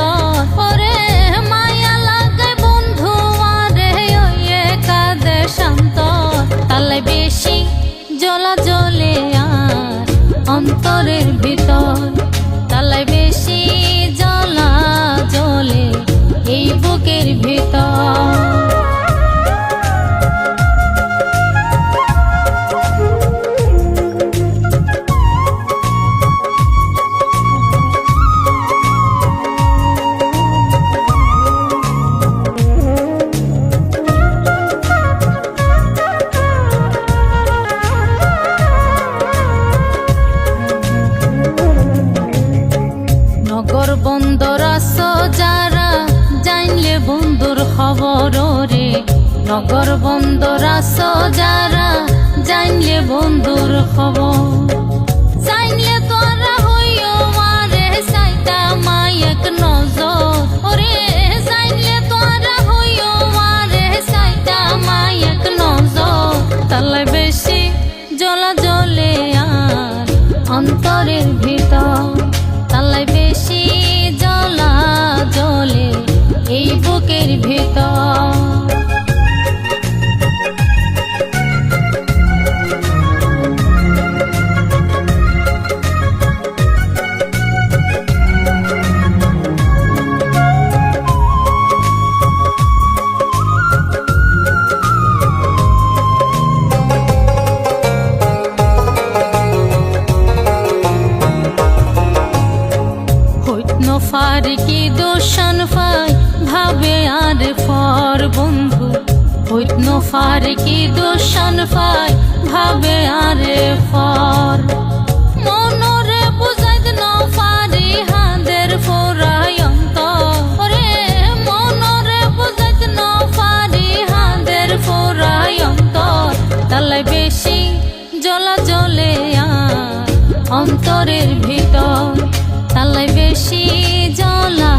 ওরে মায়া লাগে বন্ধু আরে ওয়ে কাঁদে শান্ত তালে বেশি জ্বলা জ্বলে আর অন্তরের ভিতর তালে বেশি জ্বলা জ্বলে এই বুকের ভিতর নগর বন্দর আসো যারা জানলে বন্ধুর খবর রে নগর বন্দর আসো যারা জানলে বন্ধুর খবর জানলে তোরা হইও মারে সাইতা মায়ক নজর ওরে জানলে তোরা হইও মারে সাইতা মায়ক নজর তালে বেশি জ্বলা জ্বলে আর অন্তরের ভিতর তালে বেশি জ্বলা জ্বলে এই বুকের ভিতর ভাবে আর ফর বন্ধু হইত নফার কি দোষান পাই ভাবে আরে ফর মনরে বুঝাইত নফারি হাদের ফোরাই অন্তরে মনরে বুঝাইত নফারি হাদের ফোরাই অন্তর তালাই বেশি জ্বলা জ্বলে আর অন্তরের ভিতর তালাই বেশি জ্বলা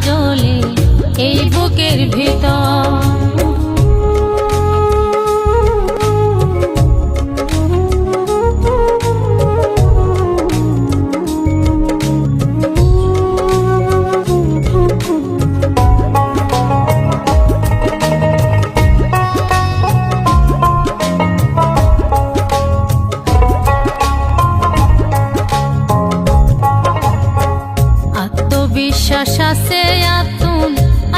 জ্বলে এই বুকের ভিতর আত্মবিশ্বাস আছে আতুন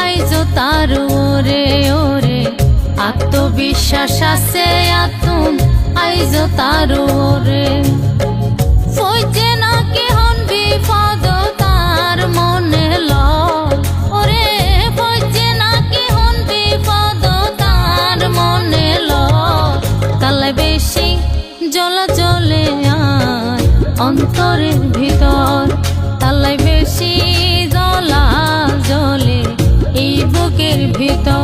আইজো তার ওরে ওরে আত্মবিশ্বাস আছে আতুন আইজো তার ওরে ফইজে নাকি হন বিপদ তার মনে লয় ওরে ফইজে নাকি হন বিপদ তার মনে লয় তালাই বেশি জ্বলা জ্বলে আর অন্তরের ভিতর তালাই বেশি জ্বলা জ্বলে এই বুকের ভিতর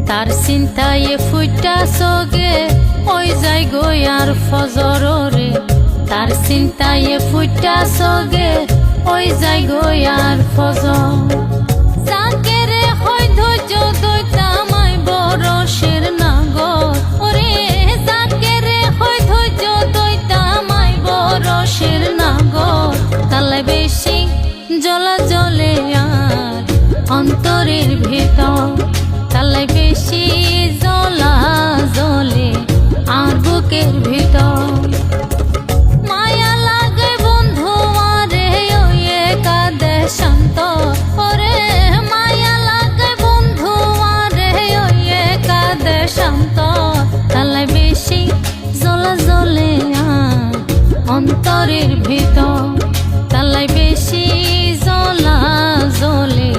তার চিন্তায় ফুটা সগে ওই যাই গই আর ফজর রে তার চিন্তায় ফুটা সগে ওই যাই গই আর ফজর যাকে রে হয় ধৈর্য দইতামাই বরশের নাগর ওরে যাকে রে হয় ধৈর্য দইতামাই বরশের নাগর তালাই বেশি জ্বলা জ্বলে আর অন্তরের ভিতর তালাই বেশি জ্বলা জ্বলে আর বুকের ভিতর মায়া লাগে বন্ধু আরে ওই কাঁদে শান্ত ওরে মায়া লাগে বন্ধু আরে ওই কাঁদে শান্ত তালাই বেশি জ্বলা জ্বলে আর অন্তরের ভিতর তালাই বেশি জ্বলা জ্বলে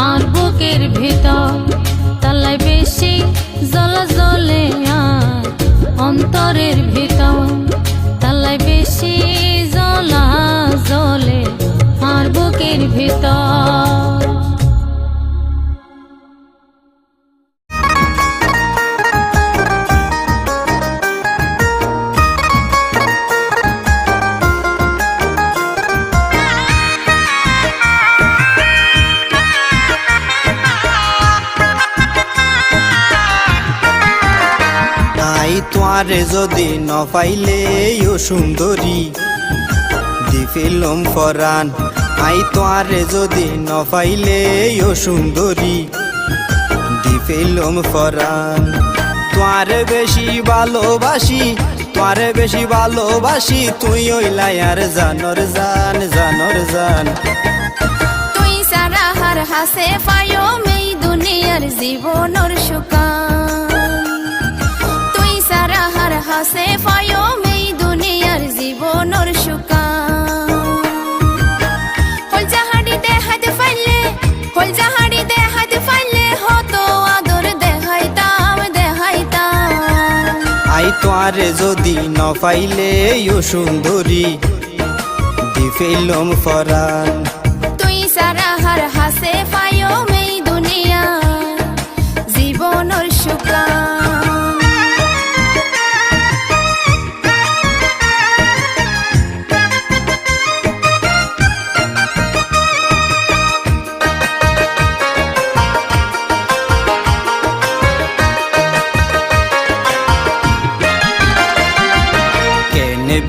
আর বুকের ভিতর তালাই বেশি জ্বলা জ্বলে আর অন্তরের ভিতর তালাই বেশি জ্বলা জ্বলে আর বুকের ভিতর তোমারে যদি ন পাইলে ও সুন্দরী দিফিলম ফরান আই তোমারে যদি ন পাইলে ও সুন্দরী দিফিলম ফরান তোমারে বেশি ভালোবাসি তুই ওইলাই আর জানর জান তুই সারা হার হাসে পায়ো মেই দুনিয়ার জীবনর সুকান তুই সারা হার হাসে পায়ো মেই দুনিয়ার জীবনর সুকান হল জাহাড়ি দেখাতে ফাইলে হতো আদর দেখাইতাম আই তোমারে যদি ন পাইলে ও সুন্দরী দিফিলম ফরান তুই সারা হার হাসে পায়ো মেই দুনিয়া জীবনর সুকান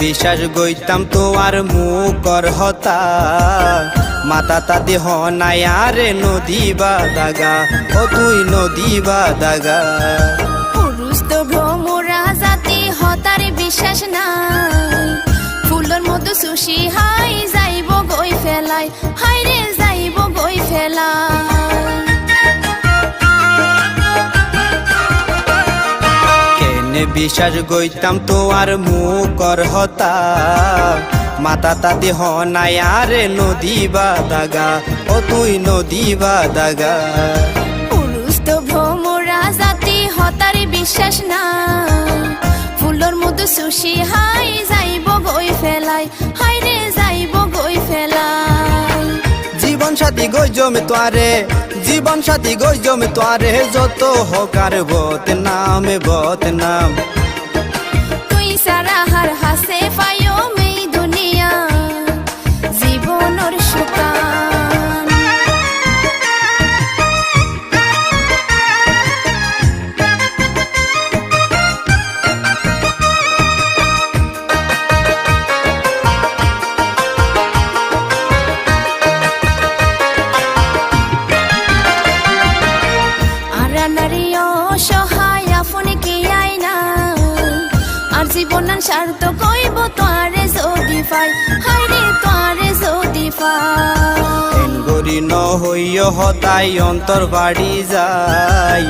বিশ্বাস গইতাম তো আর মুকর হতা মাতা তাতে হনাই আরে নদী বা দাগা ও তুই নদী বা দাগা পুরুষ তো ভ্রমরা জাতি বিশ্বাস নাই ফুলর মতো সুশি হাই যাইব গই ফেলাই হাই রে যাইব গই ফেলাই কেনে বিশ্বাস গইতাম তোমার মুখর হতা মাতা তা দেহ নাই আরে নদী বা দাগা ও তুই নদী বা দাগা পুরুষ তো ভ্রমরা জাতি হতার বিশ্বাস নাই ফুলর মতো সুশি হাই যাইব গই ফেলাই হাই রে যাইব গই ফেলাই জীবন সাথী গই জমে তোয়ারে জীবন সাথী গই জমে তোয়ারে যত হকার বত নাম তুই সারা হার হাসে পাইও মেই দুনিয়া জীবনের সুকান সহায় আপন কি আইনা আর জীবনান স্বার্থ কইব তোয়ারে যদি পাই হাই রে তোয়ারে যদি পাই গরি ন হইয় হতাই অন্তর বাড়ি যায়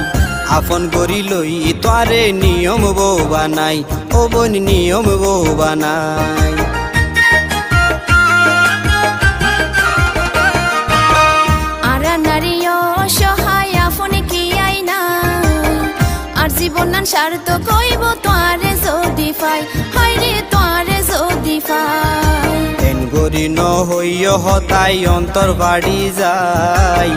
আপন গরি লই তোয়ারে নিয়ম বউ বানাই ও বোন নিয়ম বউ বানাই আর নারী সহায় আপন কি আইনা আর জীবনান স্বার্থ কইব তোয়ারে যদি পাই হাই রে তোয়ারে যদি পাই গরি ন হইয় হতাই অন্তর বাড়ি যায়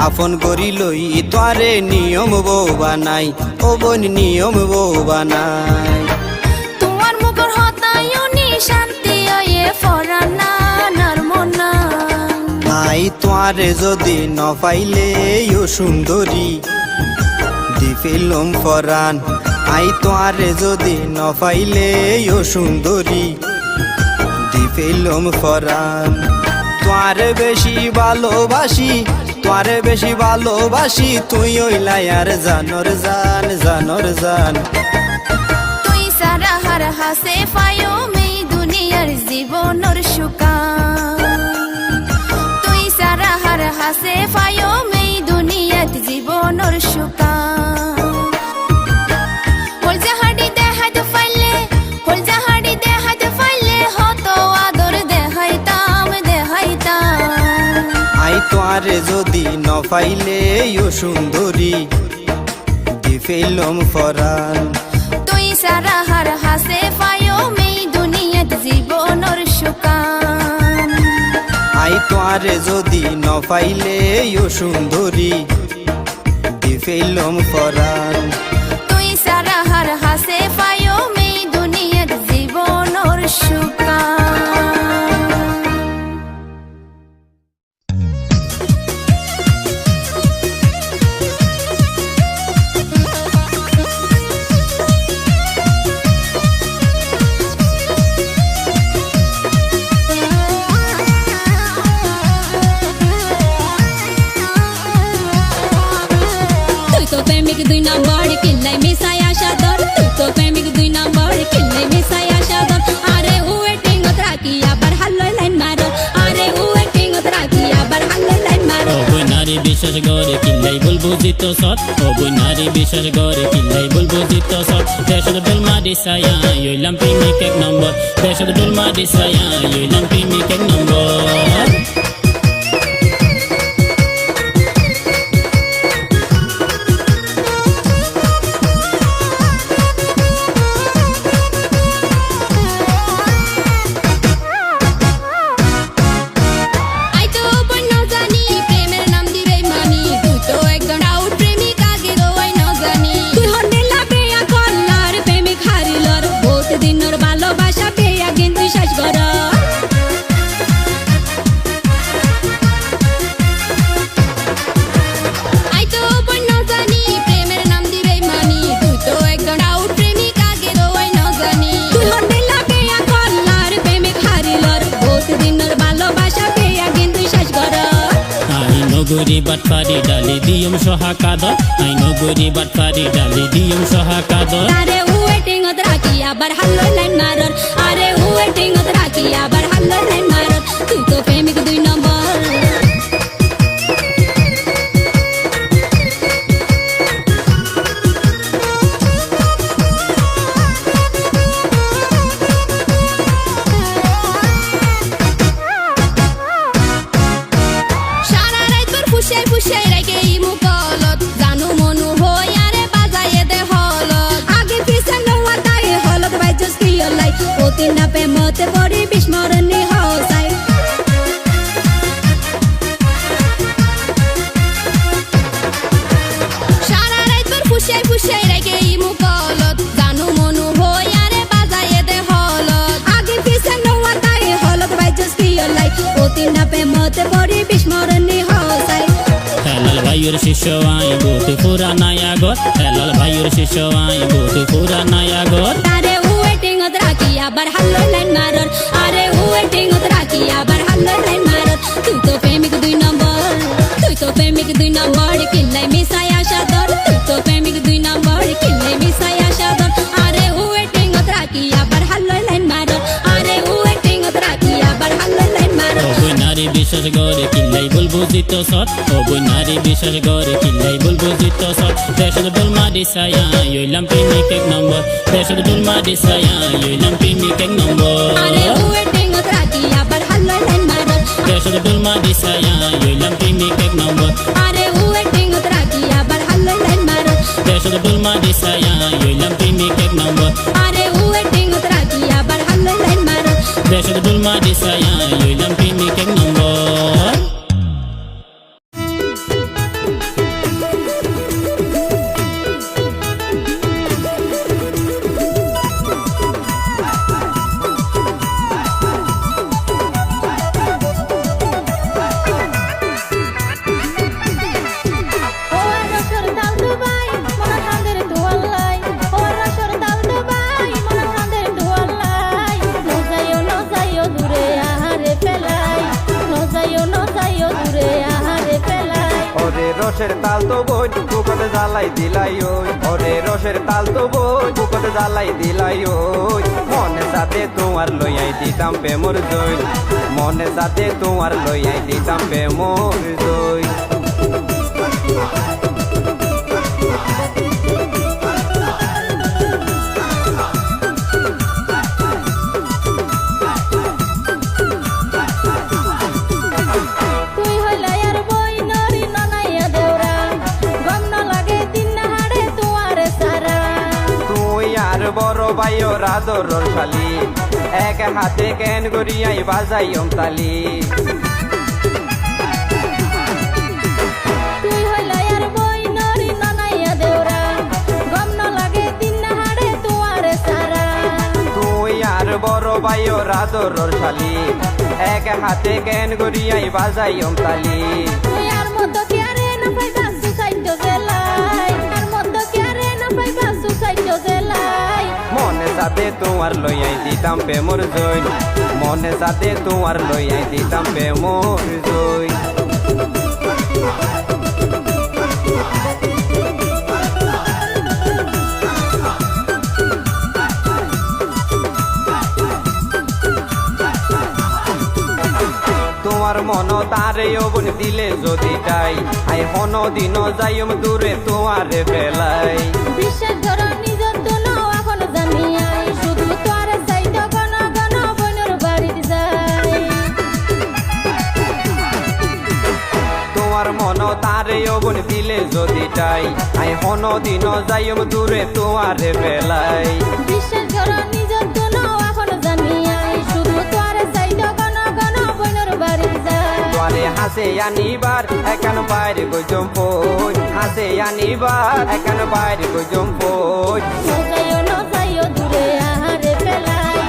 আপন গরি লই তোয়ারে নিয়ম বউ বানাই ও বোন নিয়ম বউ বানাই তোমার মুখর হতায় নি শান্তি এ ফরানা নার মনা আই তোয়ারে যদি ন পাইলে ও সুন্দরী দিফিলম ফরান আই তোয়ারে যদি ন পাইলে ও সুন্দরী দিফিলম ফরান তোয়ারে বেশি ভালোবাসি তুই ওইলাই আর জানর জান তুই সারা হার হাসে পাইও মেই দুনিয়ার জীবনের সুকান তুই সারা হার হাসে পাইও মেই দুনিয়ার জীবনের সুকান হল জাহাড়ি দেখাইতে ফাইলে হতো আদর দেখাইতাম আই তোয়ারে যদি ন পাইলে ও সুন্দরী দিফিলম ফরান তুই সারা হার হাসে পাইও মেই দুনিয়াত জীবনের সুকান আই তোয়ারে যদি ন পাইলে ও সুন্দরী দিফিলম ফরান তুই সারা হার হাসে পাইও মেই দুনিয়াত জীবনের সুকান প্রেমিক দুই নম্বর কিল্লাই মিশাই আসা দর তুই তো প্রেমিক দুই নম্বর কিল্লাই মিশাই আসা দর আরে ওয়েটিং রাখি আবার হাল্লাই লাইন মারো আরে ওয়েটিং রাখি আবার হাল্লাই লাইন মারো ও বই নারী বিশ্বাস গরে কিল্লাই বলবো জিত সৎ ও বই নারী বিশ্বাস গরে কিল্লাই বলবো জিত সৎ দেশের ডোলমা দিসায়া ইলাম প্রেমিক এক নম্বর দেশের ডোলমা দিসায়া ইলাম প্রেমিক এক নম্বর ভালোবাসা পেয়া কিন্তু বিশ্বাস কর গরি বাটপারি ডালি দিয়ম সহা কাদর আইনো গরি বাটপারি ডালি দিয়ম সহা কাদর তারে ওয়েটিং রাখি আবার হাল্লো লাইন মারর আরে ওয়েটিং অত রাখি আবার হাল্লো লাইন মারর তুই তো প্রেমিক 2 নম্বর সারা রাত তোর ফুসাই ফুসাই রেখে ইমু কলত জানু মনু হই আরে বাজায়ে দে হলত আগে পিছে নোয়া তাই হলত বাই জাস্ট রিয়েল লাইফ ওতে না পে মতে পড়ি বিস্মরণে হসাই সারা রাত তোর ফুসাই ফুসাই রেখে ইমু কলত জানু মনু হই আরে বাজায়ে দে হলত আগে পিছে নোয়া তাই হলত বাই জাস্ট রিয়েল লাইফ ওতে না পে মতে পড়ি বিস্মরণে হসাই হেলাল ভাইয়ের শিষ্য আইব তুই পুরা নায়াগর হেলাল ভাইয়ের শিষ্য আইব তুই পুরা নায়াগর আরে ওয়েটিং অত রাখি আবার হাল্লো লাইন মারর আরে ওয়েটিং অত রাখি আবার হাল্লো লাইন মারর তুই তো প্রেমিক 2 নম্বর তুই তো প্রেমিক 2 নম্বর কিল্লাই মিসাই আশা দর তুই তো প্রেমিক 2 নম্বর কিল্লাই মিসাই আশা দর আরে ওয়েটিং অত রাখি আবার হাল্লো লাইন মারর আরে ওয়েটিং অত রাখি আবার হাল্লো লাইন মারর ও বই নারী বিশ্বাস করে কিল্লাই বলবো জিত সৎ ও বই নারী বিশ্বাস করে কিল্লাই বলবো জিত সৎ দেশের ডোলমা দিসায়া ইলাম প্রেমিক 1 নম্বর দেশের ডোলমা দিসায়া ইলাম প্রেমিক 1 নম্বর আরে ওয়েটিং অত রাখি আবার হাল্লো লাইন মারর দেশের ডোলমা দিসায়া ইলাম প্রেমিক 1 নম্বর আরে ওয়েটিং অত রাখি আবার হাল্লো লাইন মারর দেশের ডোলমা দিসায়া ইলাম প্রেমিক 1 নম্বর আরে ওয়েটিং অত রাখি আবার হাল্লো লাইন মারর দেশের ডোলমা দিসায়া ইলাম প্রেমিক 1 নম্বর ওরে রসের তাল তো বই বুকতে জ্বালাই দিলাই ওই ওরে রসের তাল তো বই বুকতে জ্বালাই দিলাই ওই মনে সাথে তোমার লইয়াই দিতাম প্রেমর জয় মনে সাথে তোমার লইয়াই দিতাম প্রেমর জয় বড় ভাইও রাদর শালি এক হাতে কেন গড়িয়াই বাজাই তালি তুই হইলা আর বই নরি নানাইয়া দেওরা গম ন লাগে দিন হাড়ে তোমারে সারা তুই আর বড় ভাইও রাদর শালি এক হাতে কেন গড়িয়াই বাজাই তালি তুই আর মত কি আরে না পাইবা সুসাইড গেলাই আর মত কি আরে না পাইবা সুসাইড গেলাই মনে সাথে তোমার লইয়াই দিতাম প্রেমর জয় মনে সাথে তোমার লইয়াই দিতাম প্রেমর জয় তোমার মন তারে অবন দিলে যদি তাই আই হন দিন যাইম দূরে তোমারে বেলাই বিশ্বাস ধরো নিজের তো নাও এখন জানি আই শুধু তোর সাইড গন গন বনের বাড়িতে যাই তোমার মন তারে অবন দিলে যদি তাই আই হন দিন যাইম দূরে তোমারে বেলাই বিশ্বাস ধরো নিজের তো নাও এখন জানি আই শুধু তোর সাইড গন গন বনের বাড়িতে যাই তোরে হাসে আনিবার একান বাইরে গজম পই হাসে আনিবার একান বাইরে গজম পই ন যাইও দূরে আহারে পেলাই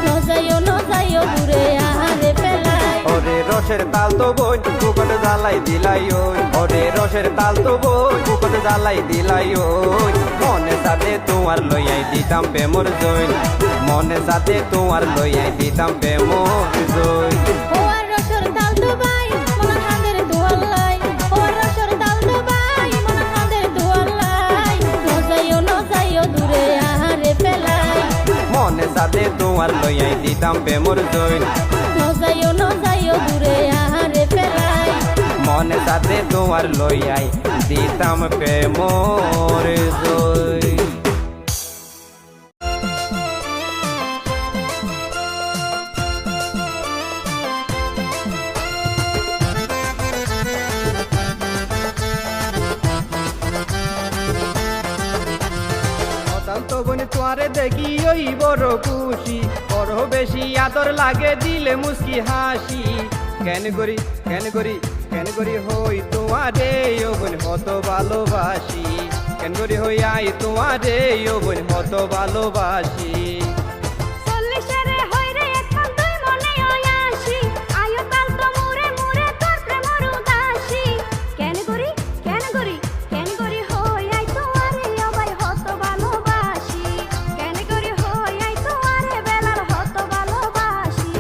ন যাইও দূরে আহারে পেলাই ওরে রসের তাল তো বই বুকতে জ্বালাই দিলাই ওই ওরে রসের তাল তো বই বুকতে জ্বালাই দিলাই ওই মনে সাথে তোমার লইয়াই দিতাম প্রেমর জয় মনে সাথে তোমার লইয়াই দিতাম প্রেমর জয় ও আর রসর তাল তো বাই মন হাঁদের দোয়ালাই ও আর রসর তাল তো বাই মন হাঁদের দোয়ালাই ন যাইও দূরে আহারে পেলাই সাথে তোমার লইয়াই দিতাম প্রেমর জৈন নজাইও দূরে আহারে ফেলাই মনে সাথে তোমার লইয়াই দিতাম প্রেমর জৈন অতান্ত বনে তোয়ারে দেখি ওই বড় খুশি বড় বেশি আদর লাগে দিলে মুস্কি হাসি কেন করি হই তোমারে ও বোন হত ভালোবাসি কেন করি হই আই তোমারে ও বোন হত ভালোবাসি চল্লিশেরে হইরে এখন তুই মনে আসি আয়ো তাল তো মুরে মুরে তোর প্রেমর উদাসী কেন করি হই আই তোমারে অবাই হত ভালোবাসি কেন করি হই আই তোমারে বেলার হত ভালোবাসি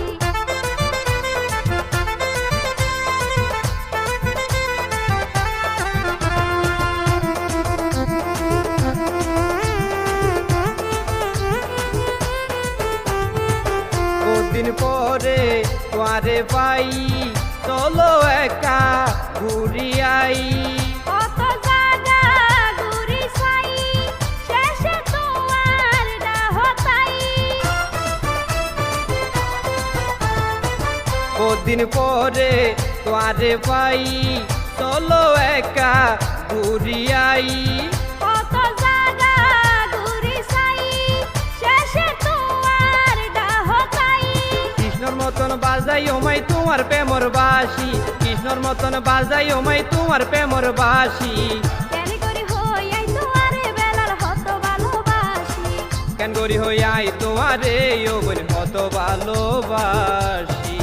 বহুদিন পরে তোয়ারে পাই চলো একা ঘুরিয়াই কত জায়গা ঘুরি সাই শেষে তোমার ডাহতাই বহুদিন পরে তোয়ারে পাই চলো একা ঘুরিয়াই কত জায়গা ঘুরি সাই শেষে তোমার ডাহতাই কৃষ্ণর মতন বাজাই ওমাই তোমার প্রেমর বাসি কৃষ্ণর মতন বাজাই ওমাই তোমার প্রেমর বাসি কেন করি হই আই তোমারে বেলার হত ভালোবাসি কেন করি হই আই তোমারে ও বোন হত ভালোবাসি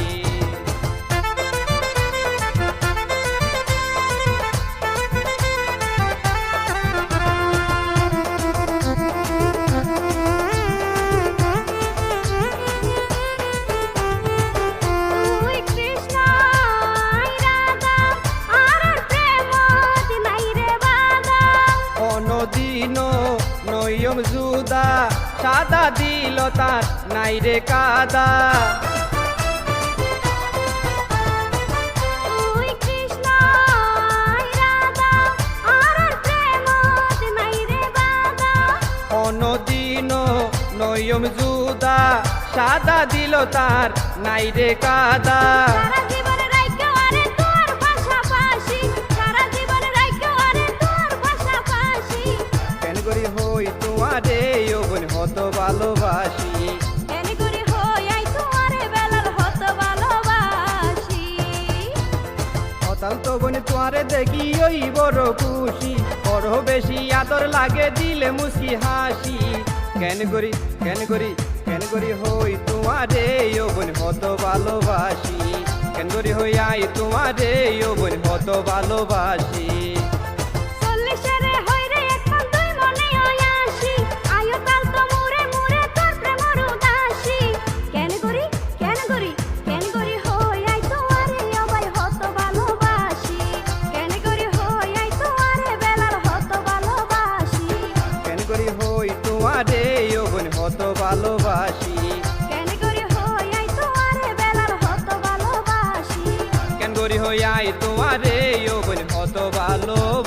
তুই কৃষ্ণ আই রাধা আর প্রেমত নাই রে বাধা কোনদিন নয়ম জুদা সাদা দিল তার নাই রে কাদা তুই কৃষ্ণ আই রাধা আর প্রেমত নাই রে বাধা কোনদিন নয়ম জুদা সাদা দিল তার নাই রে কাদা সারা জীবন রাইখো আরে তোর পাশাপাশি সারা জীবন রাইখো আরে তোর পাশাপাশি কেন করি হই তোমারে ও বোন হত ভালোবাসি কেন করি হই আই তোমারে বেলার হত ভালোবাসি অতাল তো বোন তোয়ারে দেখি ওই বড় খুশি বড় বেশি আদর লাগে দিলে মুস্কি হাসি কেন করি হই তোমারে ও বোন হত ভালোবাসি কেন করি হই আই তোমারে ও বোন হত ভালোবাসি চল্লিশেরে হইরে এখন তুই মনে আসি আয়ো তাল তো মুরে মুরে তোর প্রেমর উদাসী কেন করি হই আই তোমারে অবাই হত ভালোবাসি কেন করি হই আই তোমারে বেলার হত ভালোবাসি কেন করি হই তোমারে ও বোন হত ভালোবাসি কেন করি হই আই তোমারে বেলার হত ভালোবাসি কেন করি হই আই তোমারে ও বোন হত ভালোবাসি